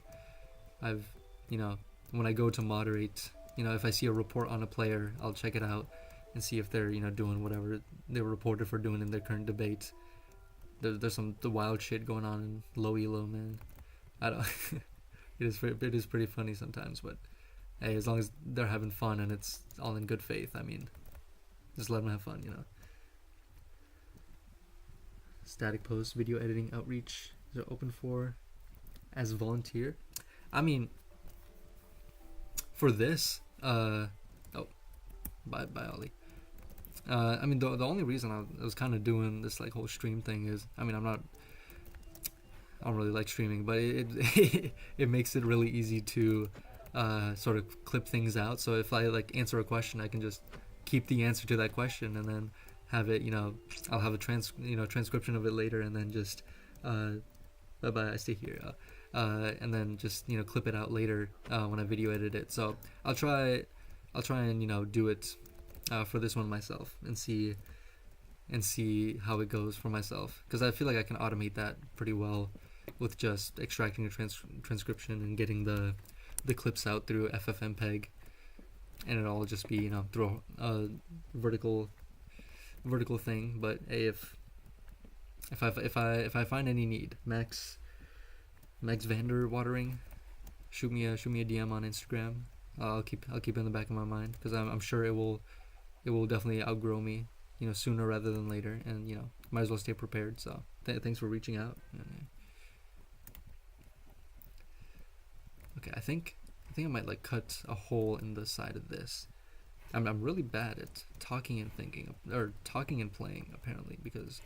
I've when I go to moderate, if I see a report on a player, I'll check it out and see if they're doing whatever they were reported for doing in their current debate. There's the wild shit going on in low elo, man. I don't. It is pretty funny sometimes, but hey, as long as they're having fun and it's all in good faith, I mean, just let them have fun, Static post, video editing, outreach, is it open for as volunteer? I mean, for this, bye Ollie. I mean, the only reason I was kind of doing this like whole stream thing is, I mean, I don't really like streaming, but it it makes it really easy to sort of clip things out. So if I like answer a question, I can just keep the answer to that question and then have it, I'll have a transcription of it later, and then just bye I stay here, and then just clip it out later when I video edit it. So I'll try and do it for this one myself and see how it goes for myself, because I feel like I can automate that pretty well with just extracting a transcription and getting the clips out through FFmpeg, and it'll all just be through a vertical thing. But hey, if I find any need, Max Vander Watering, shoot me a DM on Instagram. I'll keep it in the back of my mind, because I'm sure it will definitely outgrow me, sooner rather than later, and might as well stay prepared. So thanks for reaching out. Okay, I think I might like cut a hole in the side of this. I'm really bad at talking and thinking, or talking and playing, apparently, because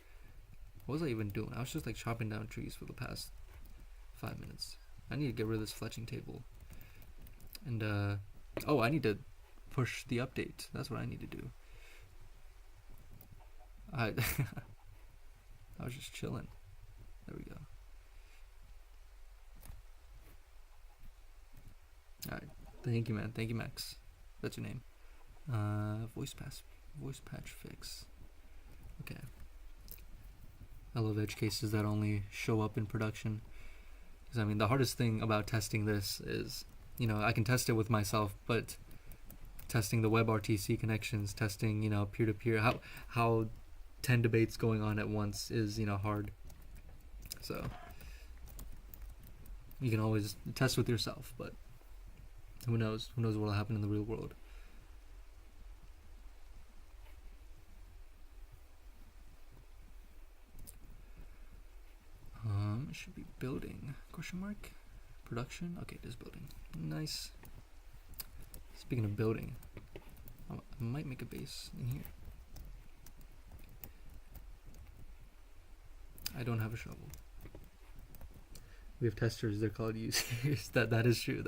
what was I even doing? I was just like chopping down trees for the past 5 minutes. I need to get rid of this fletching table. And I need to push the update. That's what I need to do. I was just chilling. There we go. Alright. Thank you, man. Thank you, Max. That's your name. Voice patch fix. Okay. I love edge cases that only show up in production. Because, I mean, the hardest thing about testing this is, I can test it with myself, but testing the WebRTC connections, testing, peer-to-peer, how 10 debates going on at once is, hard. So you can always test with yourself, but who knows what will happen in the real world. It should be building, question mark, production. Okay, it is building. Nice. Speaking of building, I might make a base in here. I don't have a shovel. We have testers, they're called users. that is true.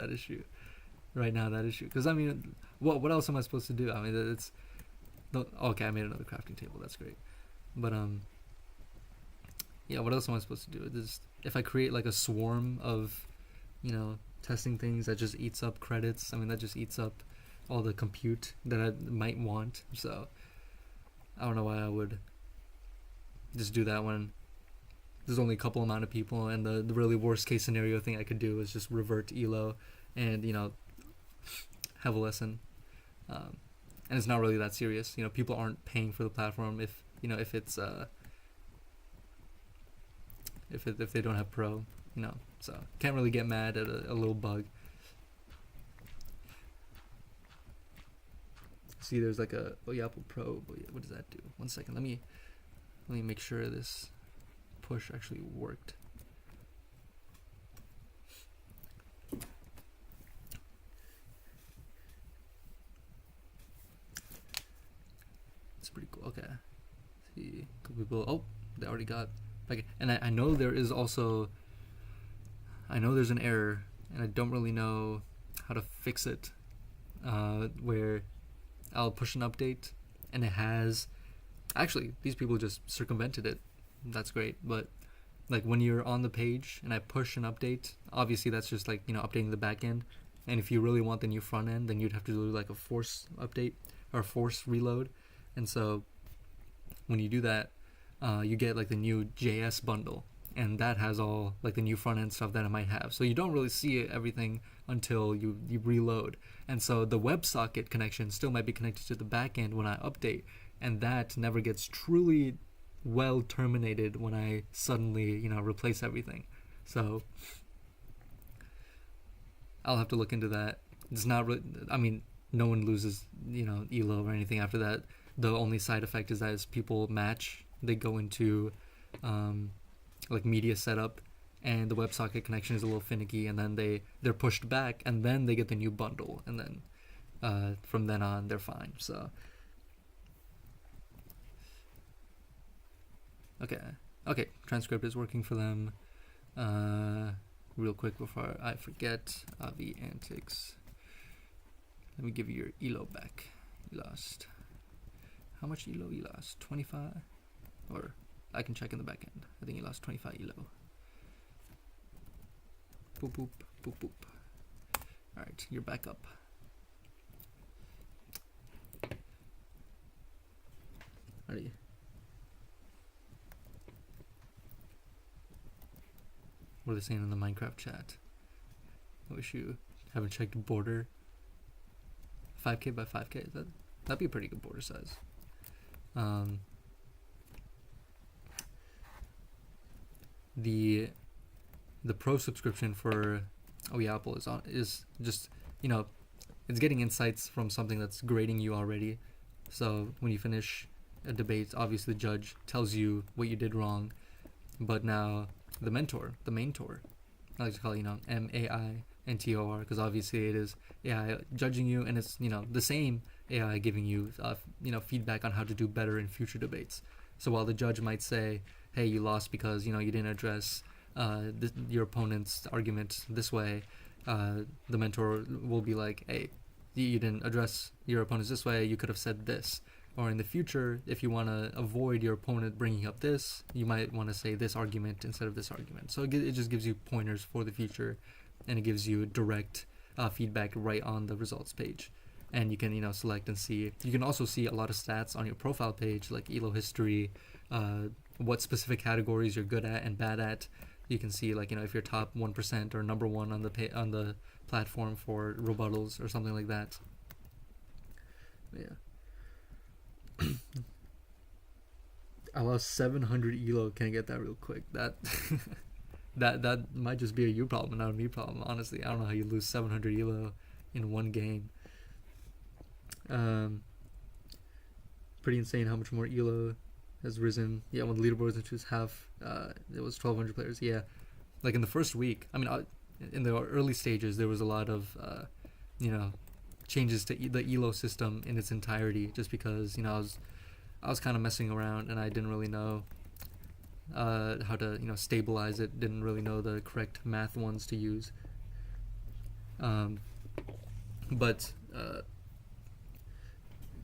Right now, that is true. Because, I mean, what else am I supposed to do? I mean, it's... Okay, I made another crafting table. That's great. But, yeah, what else am I supposed to do? If I create, like, a swarm of, testing things, that just eats up credits. I mean, that just eats up all the compute that I might want. So, I don't know why I would just do that when there's only a couple amount of people, and the really worst case scenario thing I could do is just revert elo and have a lesson, and it's not really that serious. People aren't paying for the platform if it's if they don't have pro, so can't really get mad at a little bug. See, there's like a Oyaple Pro. What does that do? 1 second, let me make sure this push actually worked. It's pretty cool. Okay. See, people. Oh, they already got. And I know there is also. I know there's an error, and I don't really know how to fix it. Where I'll push an update, and it has. Actually, these people just circumvented it. That's great, but like when you're on the page and I push an update, obviously that's just like updating the back end, and if you really want the new front end, then you'd have to do like a force update or force reload. And so when you do that, you get like the new JS bundle, and that has all like the new front end stuff that it might have, so you don't really see everything until you reload. And so the WebSocket connection still might be connected to the back end when I update, and that never gets truly well terminated when I suddenly replace everything. So I'll have to look into that. It's not really, I mean, no one loses elo or anything after that. The only side effect is that as people match, they go into like media setup, and the WebSocket connection is a little finicky, and then they're pushed back, and then they get the new bundle, and then from then on they're fine. So Okay, transcript is working for them. Real quick before I forget, Avi Antics. Let me give you your elo back. You lost. How much elo you lost? 25? Or I can check in the back end. I think you lost 25 elo. Boop, boop, boop, boop. Alright, you're back up. Ready? What are they saying in the Minecraft chat? I wish you haven't checked border. 5k by 5k. That'd be a pretty good border size. The pro subscription for Oyaple is just it's getting insights from something that's grading you already. So when you finish a debate, obviously the judge tells you what you did wrong, but now the main tour, I like to call it, MAINTOR, because obviously it is AI judging you, and it's, the same AI giving you, feedback on how to do better in future debates. So while the judge might say, hey, you lost because, you didn't address your opponent's argument this way, the mentor will be like, hey, you didn't address your opponents this way, you could have said this. Or in the future, if you want to avoid your opponent bringing up this, you might want to say this argument instead of this argument. So it just gives you pointers for the future, and it gives you direct feedback right on the results page. And you can, select and see. You can also see a lot of stats on your profile page, like elo history, what specific categories you're good at and bad at. You can see like if you're top 1% or number one on the platform for rebuttals or something like that. Yeah. I lost 700 elo. Can I get that real quick? That that might just be a you problem, not a me problem. Honestly, I don't know how you lose 700 elo in one game. Pretty insane how much more elo has risen. Yeah, when the leaderboard was just half, it was 1,200 players. Yeah, like in the first week. I mean, in the early stages, there was a lot of, changes to the elo system in its entirety. Just because I was kind of messing around and I didn't really know how to stabilize it. Didn't really know the correct math ones to use. But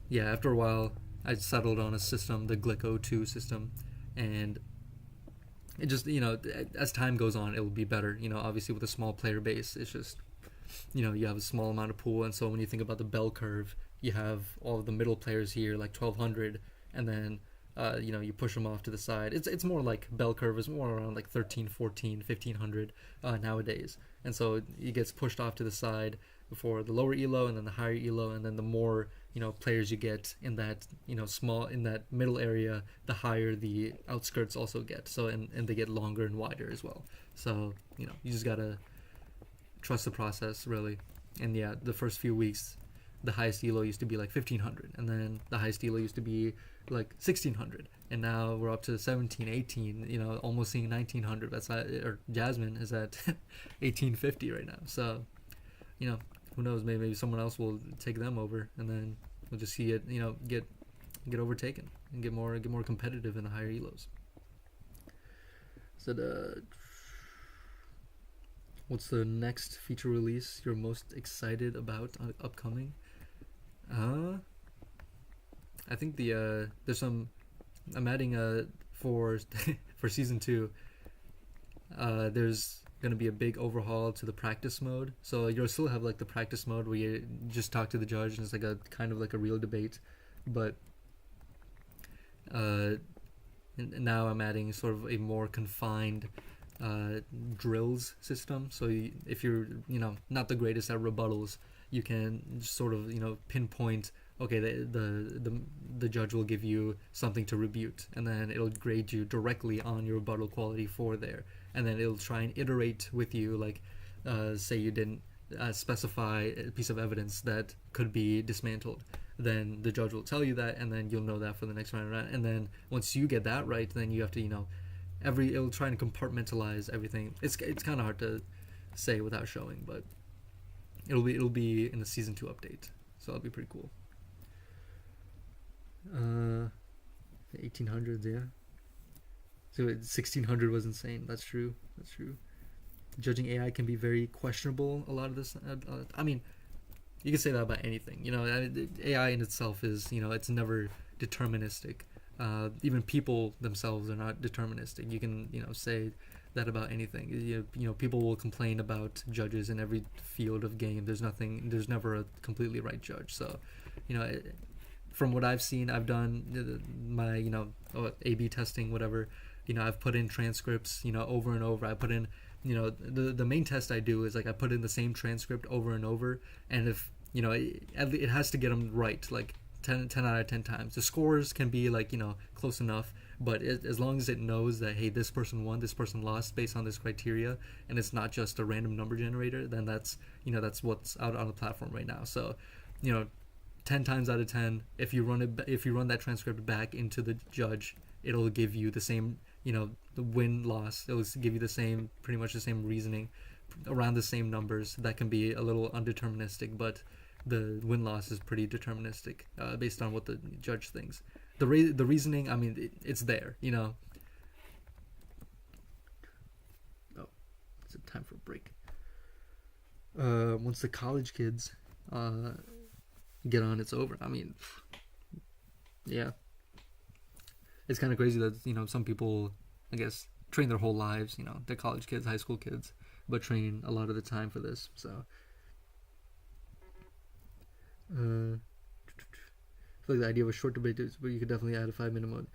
yeah, after a while, I settled on a system, the Glick02 system, and it just as time goes on, it will be better. Obviously with a small player base, it's just you have a small amount of pool, and so when you think about the bell curve, you have all of the middle players here, like 1,200, and then you push them off to the side. It's more like bell curve is more around like 13, 14, 1,500 nowadays, and so it gets pushed off to the side before the lower elo, and then the higher elo, and then the more players you get in that small in that middle area, the higher the outskirts also get. So and they get longer and wider as well. So you just gotta trust the process really. And yeah, the first few weeks, the highest elo used to be like 1,500, and then the highest elo used to be like 1,600, and now we're up to 17, 18. Almost seeing 1,900. That's or Jasmine is at 1,850 right now. So who knows? Maybe someone else will take them over, and then we'll just see it. Get overtaken and get more competitive in the higher elos. So what's the next feature release you're most excited about upcoming? I think there's some. I'm adding for for season 2. There's gonna be a big overhaul to the practice mode. So you'll still have like the practice mode where you just talk to the judge and it's like a kind of like a real debate, but now I'm adding sort of a more confined drills system. So if you're not the greatest at rebuttals, you can just sort of pinpoint. Okay, the judge will give you something to rebut, and then it'll grade you directly on your rebuttal quality for there, and then it'll try and iterate with you, like say you didn't specify a piece of evidence that could be dismantled, then the judge will tell you that, and then you'll know that for the next round around. And then once you get that right, then you have to it'll try and compartmentalize everything. It's kind of hard to say without showing, but it'll be in the season 2 update, so that'll be pretty cool. 1800s, yeah. So 1600 was insane. That's true. Judging AI can be very questionable. A lot of this, I mean, you can say that about anything. AI in itself is, it's never deterministic. Even people themselves are not deterministic. You can, say that about anything. People will complain about judges in every field of game. There's never a completely right judge. So, from what I've seen, I've done my, A/B testing, whatever. I've put in transcripts, over and over. I put in, the main test I do is like I put in the same transcript over and over, and if it has to get them right, like 10 out of 10 times. The scores can be like close enough, but as long as it knows that, hey, this person won, this person lost based on this criteria, and it's not just a random number generator, then that's what's out on the platform right now. So 10 times out of 10, if you run that transcript back into the judge, it'll give you the same, the win-loss. It'll give you pretty much the same reasoning, around the same numbers. That can be a little undeterministic, but the win-loss is pretty deterministic, based on what the judge thinks. The reasoning, I mean, it's there, Oh, it's a time for a break. Once the college kids get on, it's over. I mean, yeah, it's kind of crazy that some people, I guess, train their whole lives. They're college kids, high school kids, but train a lot of the time for this. So I feel like the idea of a short debate is, but you could definitely add a 5-minute mode.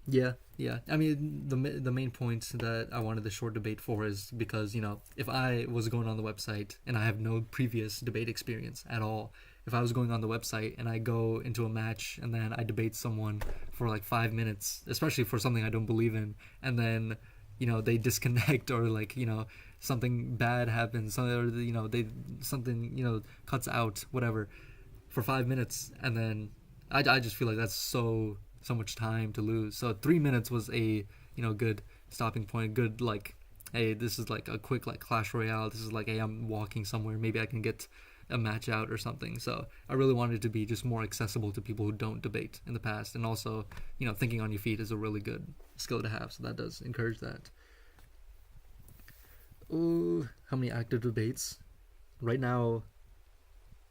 Yeah, yeah. I mean, the main point that I wanted the short debate for is because, if I was going on the website and I have no previous debate experience at all, if I was going on the website and I go into a match and then I debate someone for like 5 minutes, especially for something I don't believe in, and then, they disconnect or like, something bad happens, or, something, cuts out, whatever, for 5 minutes, and then I just feel like that's so much time to lose. So 3 minutes was a good stopping point. Good, like, hey, this is like a quick like Clash Royale. This is like, hey, I'm walking somewhere. Maybe I can get a match out or something. So I really wanted it to be just more accessible to people who don't debate in the past, and also thinking on your feet is a really good skill to have. So that does encourage that. Ooh, how many active debates? Right now,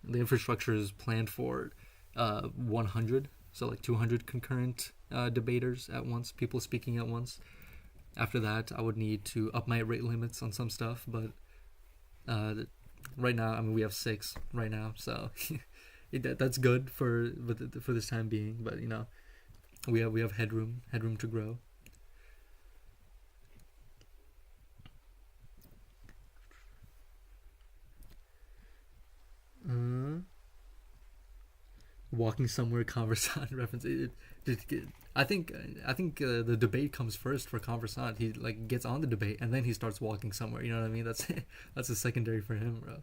the infrastructure is planned for 100, so like 200 concurrent debaters at once, people speaking at once. After that, I would need to up my rate limits on some stuff, but right now, I mean, we have 6 right now, so that's good for this time being. But we have headroom to grow. Walking somewhere, conversant reference. I think the debate comes first for conversant. He like gets on the debate and then he starts walking somewhere. You know what I mean? That's a secondary for him, bro.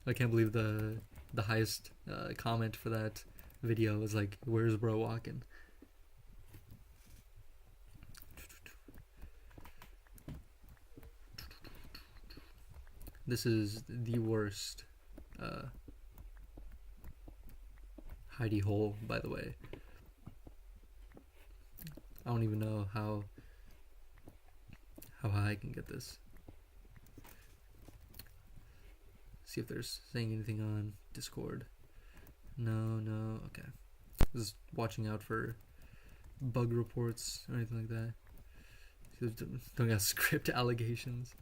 I can't believe the highest comment for that video was like, "Where's bro walking?" This is the worst hidey hole, by the way. I don't even know how high I can get this. See if there's saying anything on Discord. No, okay. Just watching out for bug reports or anything like that. Don't got script allegations.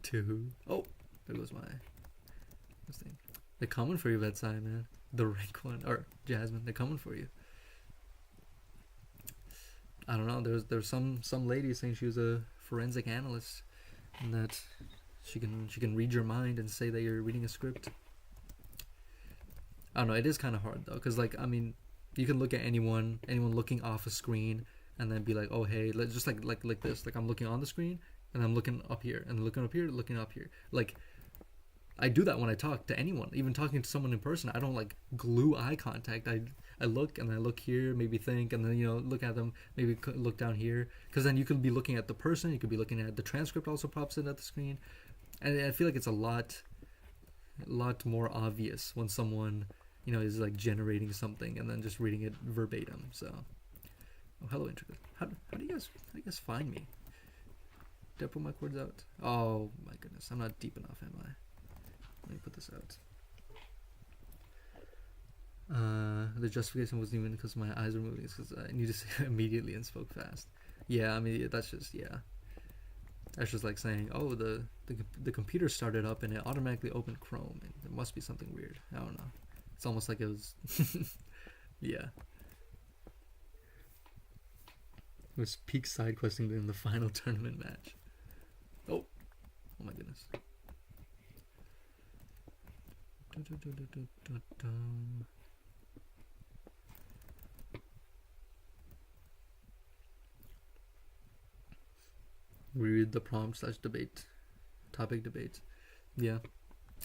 2. Oh, there goes this thing. They're coming for you, bedside, man. The rank one, or Jasmine, they're coming for you. I don't know. There's some lady saying she was a forensic analyst, and that she can read your mind and say that you're reading a script. I don't know. It is kind of hard though, because like, I mean, you can look at anyone looking off a screen and then be like, oh hey, let's just like this. Like I'm looking on the screen and I'm looking up here and looking up here, looking up here. Like I do that when I talk to anyone, even talking to someone in person. I don't like glue eye contact. I look and I look here, maybe think, and then look at them, maybe look down here, because then you could be looking at the person, you could be looking at the transcript also pops in at the screen, and I feel like it's a lot more obvious when someone is like generating something and then just reading it verbatim. So, oh hello intricate. How do you guys find me? Did I put my cords out? Oh my goodness, I'm not deep enough, am I? Let me put this out. The justification wasn't even because my eyes were moving. It's because I need to say it immediately and spoke fast. Yeah, I mean that's just like saying, oh, the computer started up and it automatically opened Chrome, and there must be something weird. I don't know. It's almost like it was. Yeah. It was peak side questing in the final tournament match. Oh my goodness. Read the prompt / debate topic debate. Yeah,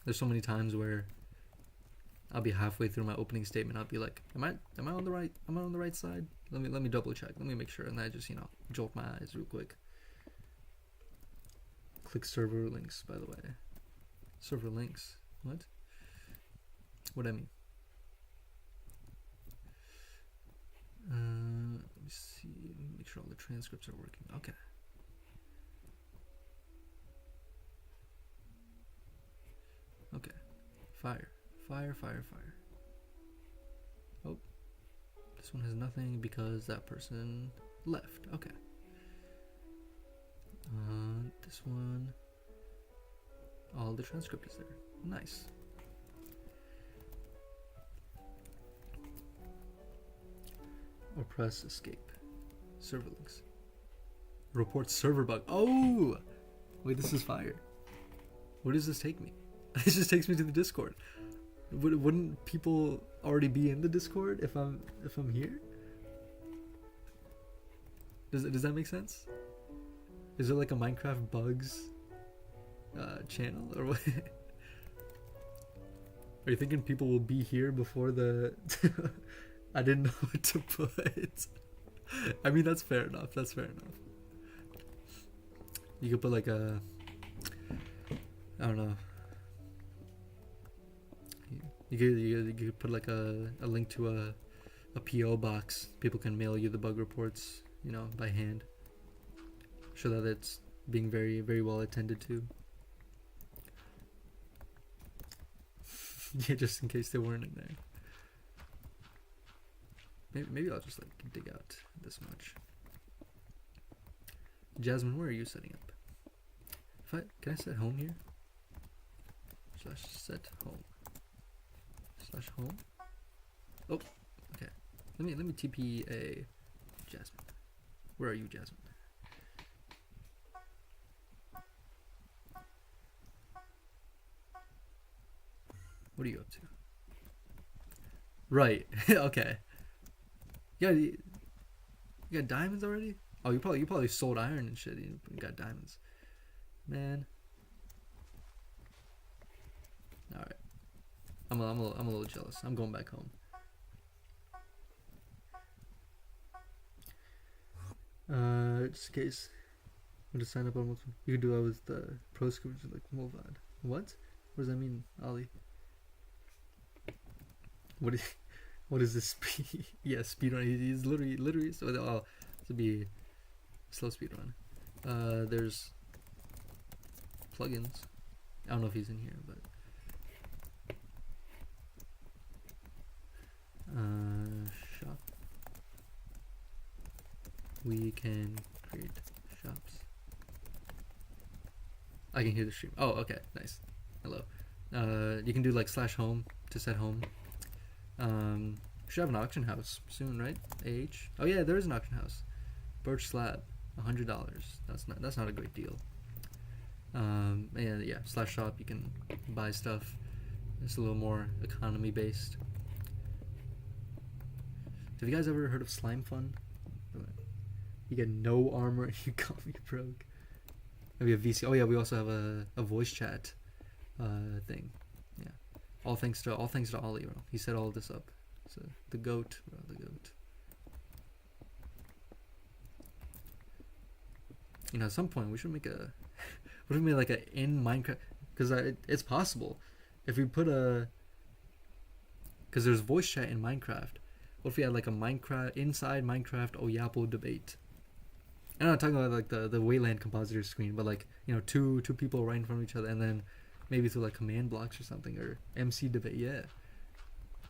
there's so many times where I'll be halfway through my opening statement. I'll be like, am I on the right side? Let me double check. Let me make sure. And I just jolt my eyes real quick. Click server links, by the way. Server links. What? What do I mean? Let me see. Make sure all the transcripts are working. Okay. Okay. Fire. Oh. This one has nothing because that person left. Okay. This one. All the transcript is there. Nice. Or press escape. Server links. Report server bug. Oh! Wait, this is fire. Where does this take me? This just takes me to the Discord. Wouldn't people already be in the Discord if I'm here? Does that make sense? Is there like a Minecraft bugs channel or what? Are you thinking people will be here before the? I didn't know what to put. I mean, that's fair enough. That's fair enough. You could put like a, I don't know. You could put like a link to a PO box. People can mail you the bug reports, you know, by hand. Show that it's being very, very well attended to. Yeah, just in case they weren't in there. Maybe I'll just like dig out this much. Jasmine, where are you setting up? Can I set home here? Slash set home. Slash home. Oh, okay. Let me TP a Jasmine. Where are you, Jasmine? What are you up to? Right. Okay. Yeah, you got diamonds already? Oh, you probably sold iron and shit. You got diamonds, man. All right. I'm a little jealous. I'm going back home. Just in case. I'm just sign up on what you can do that with the pro scripts like Movad. What? What does that mean, Ali? What is this? Yeah, speedrun. He's literally. So this would be slow speedrun. There's plugins. I don't know if he's in here, but shop. We can create shops. I can hear the stream. Oh, okay, nice. Hello. You can do like /home to set home. Should have an auction house soon, right? AH. Oh yeah, there is an auction house. Birch slab, $100. That's not a great deal. And yeah, /shop. You can buy stuff. It's a little more economy based. Have you guys ever heard of Slime Fun? You get no armor and you call me broke. Maybe a VC. Oh yeah, we also have a voice chat thing. Yeah. All thanks to Ollie, bro. He set all this up. So the goat, bro, the goat. You know, at some point we should make like a in Minecraft, because it's possible if we put because there's voice chat in Minecraft. What if we had like a Minecraft inside Minecraft Oyaple debate? I'm not talking about like the Wayland compositor screen, but like, you know, two people right in front of each other, and then maybe through like command blocks or something, or MC debate. Yeah,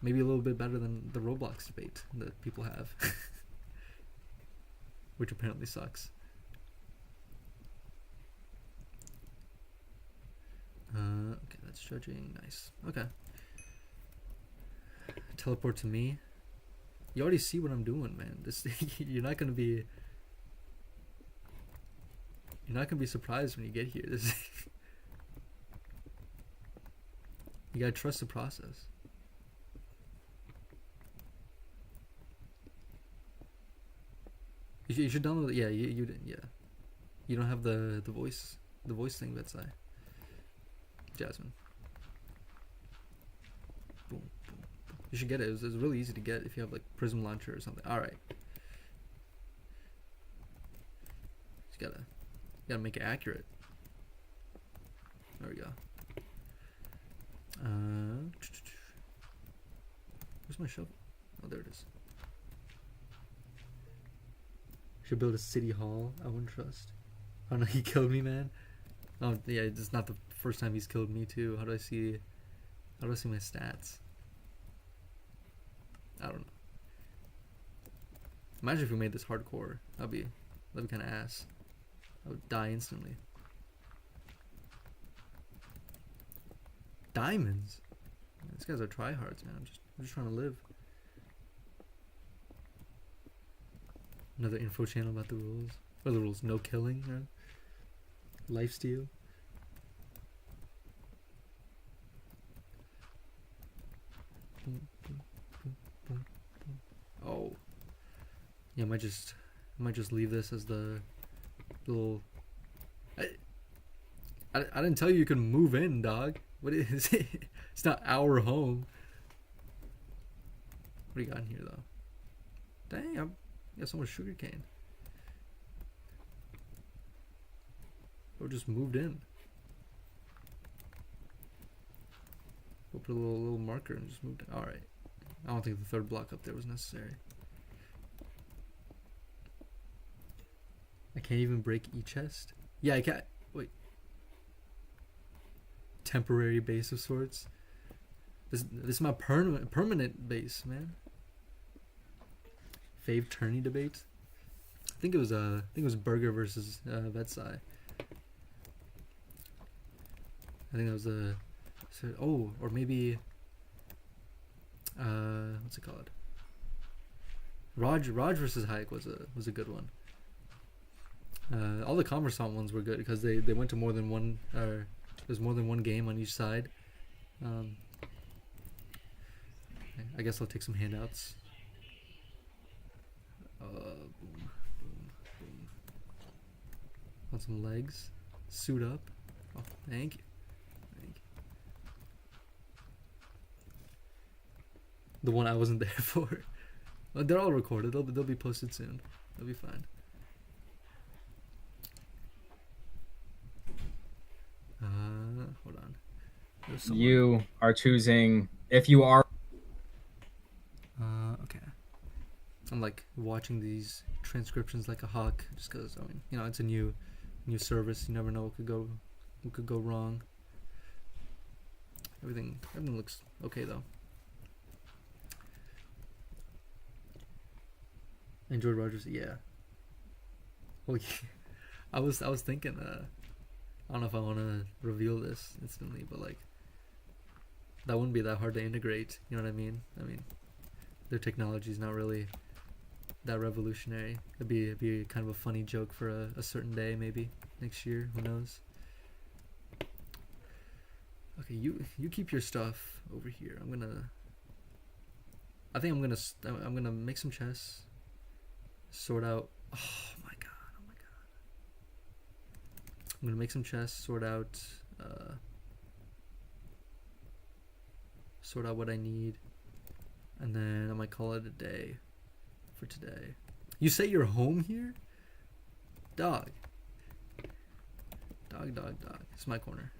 maybe a little bit better than the Roblox debate that people have, which apparently sucks. Okay, that's judging. Nice. Okay. Teleport to me. You already see what I'm doing, man. This you're not gonna be surprised when you get here. This you gotta trust the process. You should download it. Yeah, you didn't. Yeah, you don't have the voice thing. That's Jasmine. Boom, boom, boom. You should get it. It's really easy to get if you have like Prism Launcher or something. All right. Just gotta make it accurate. There we go. Where's my shovel? Oh, there it is. Should build a city hall. I wouldn't trust. Oh no, he killed me, man. Oh yeah, it's not the first time he's killed me too. How do I see my stats? I don't know. Imagine if we made this hardcore. That'd be kind of ass. I would die instantly. Diamonds. These guys are tryhards, man. I'm just trying to live. Another info channel about the rules. What are the rules? No killing, right? Lifesteal. Oh. Yeah, I might just leave this as the little. I didn't tell you can move in, dog. What is it? It's not our home. What do you got in here, though? Dang, I got so much sugarcane. Or just moved in. We'll put a little marker and just moved in. Alright. I don't think the third block up there was necessary. I can't even break e-chest? Yeah, I can't. Wait. Temporary base of sorts. This is my permanent base, man. Fave tourney debate. I think it was Burger versus Vetsai. I think that was a. Oh, or maybe. What's it called? Raj versus Hayek was a good one. All the Commerçant ones were good because they went to more than one. There's more than one game on each side. I guess I'll take some handouts. Boom, boom, boom. Want some legs? Suit up. Oh, thank you. The one I wasn't there for. They're all recorded. They'll be posted soon. They'll be fine. Hold on. You are choosing if you are. Okay. I'm like watching these transcriptions like a hawk, just because I mean, it's a new service. You never know what could go wrong. Everything looks okay though. Enjoyed Rogers, yeah. Well, yeah. I was thinking. I don't know if I want to reveal this instantly, but like, that wouldn't be that hard to integrate. You know what I mean? I mean, their technology is not really that revolutionary. It'd be kind of a funny joke for a certain day, maybe next year. Who knows? Okay, you keep your stuff over here. I think I'm gonna make some chests. Sort out. Oh my god! I'm gonna make some chests. Sort out what I need, and then I might call it a day for today. You say you're home here, dog. It's my corner.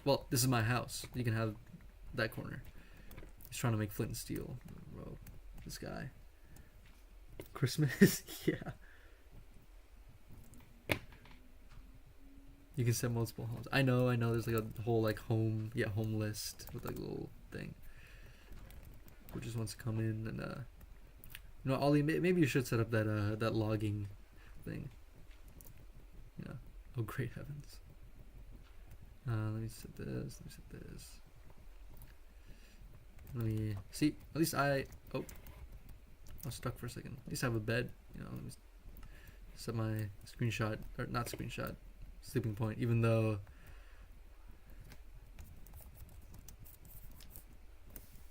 Well, this is my house. You can have that corner. He's trying to make flint and steel. Bro, this guy. Christmas? Yeah. You can set multiple homes. I know. There's like a whole like home list with like a little thing. Who just wants to come in and Ollie, maybe you should set up that logging thing. Yeah. Oh great heavens. Let me set this. Let me see. At least I was stuck for a second. At least I have a bed. Let me set my screenshot, or not screenshot, sleeping point. Even though,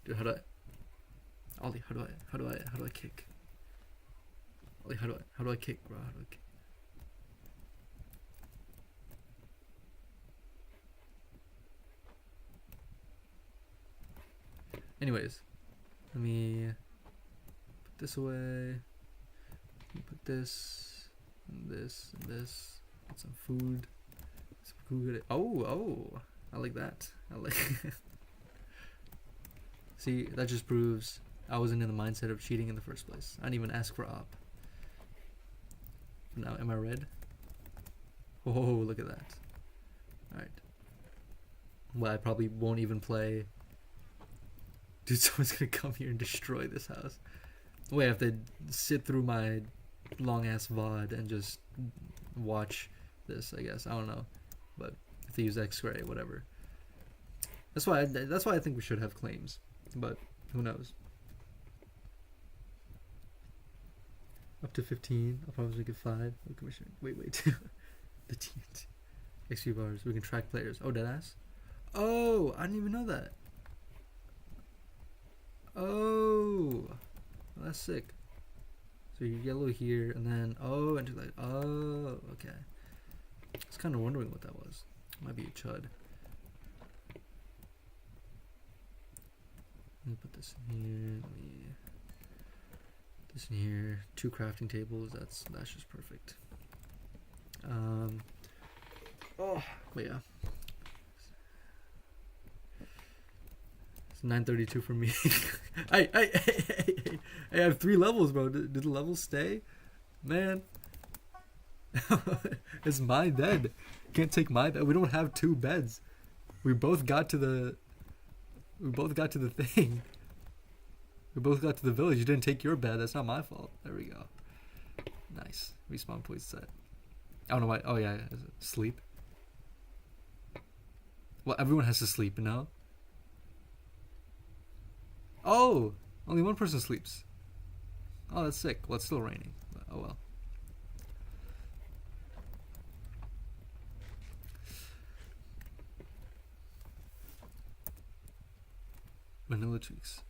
dude, how do I kick? Ollie, how do I kick, bro? How do I kick? Anyways, let me put this away. Put this and this and this. Get some food. Oh, I like that. See, that just proves I wasn't in the mindset of cheating in the first place. I didn't even ask for op. Now, am I red? Oh, look at that. Alright. Well, I probably won't even play. Dude, someone's gonna come here and destroy this house. Wait, I have to sit through my long ass VOD and just watch this, I guess. I don't know. But if they use X-ray, whatever. That's why I think we should have claims. But who knows? Up to 15. I'll probably get 5. No commission. Wait. The team. XP bars. We can track players. Oh, deadass? Oh, I didn't even know that. Oh, well, that's sick. So you yellow here, and then and you're like, okay. I was kind of wondering what that was. Might be a chud. Let me put this in here. Let me this in here. 2 crafting tables. That's just perfect. But yeah. It's 932 for me. I have 3 levels, bro. Did the levels stay? Man. It's my bed. Can't take my bed. We don't have 2 beds. We both got to the thing. We both got to the village. You didn't take your bed. That's not my fault. There we go. Nice. Respawn point set. I don't know why. Oh yeah, sleep. Well, everyone has to sleep, you know? Oh, only one person sleeps. Oh, that's sick. Well, it's still raining. But oh well. Vanilla tweaks.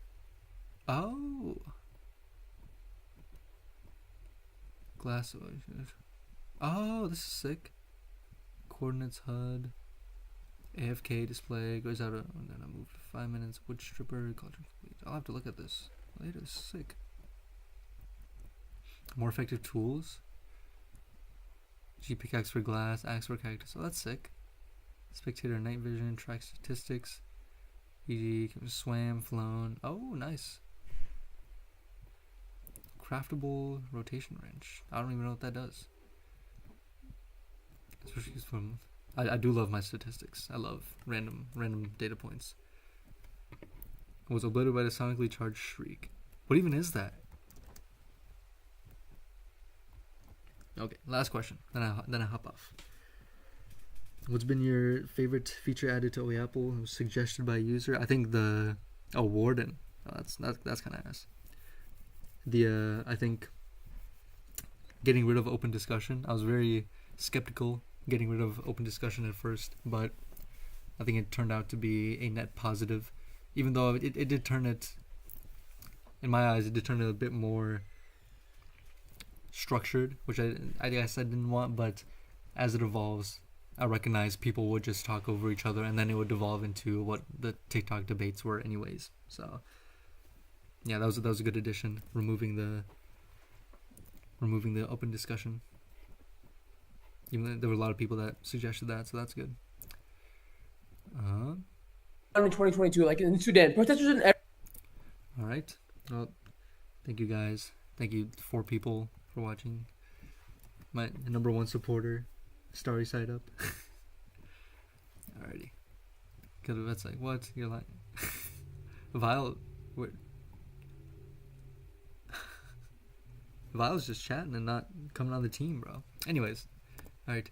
Oh. Glass. Oh, this is sick. Coordinates HUD. AFK display goes out. And then I move 5 minutes. Wood stripper. I'll have to look at this later. This is sick. More effective tools. G pickaxe for glass. Axe for cactus. Oh, that's sick. Spectator night vision. Track statistics. EG swam, flown. Oh, nice. Craftable rotation wrench. I don't even know what that does. Especially from. I do love my statistics. I love random data points. Was obliterated by the sonically charged shriek. What even is that? Okay, last question. Then I hop off. What's been your favorite feature added to Oyaple? It was suggested by a user. I think the warden. Oh, that's kind of nice. I think getting rid of open discussion. I was very skeptical getting rid of open discussion at first, but I think it turned out to be a net positive. Even though it did turn it, in my eyes, it did turn it a bit more structured, which I guess I didn't want. But as it evolves, I recognize people would just talk over each other, and then it would devolve into what the TikTok debates were, anyways. So, yeah, that was a good addition. Removing the open discussion. Even though there were a lot of people that suggested that, so that's good. In 2022, like in Sudan, protesters in. All right. Well, thank you guys. Thank you 4 people for watching. My number 1 supporter. Starry side up. Alrighty. Because that's like, what? You're like, Vile. What? Vile's just chatting and not coming on the team, bro. Anyways, alright.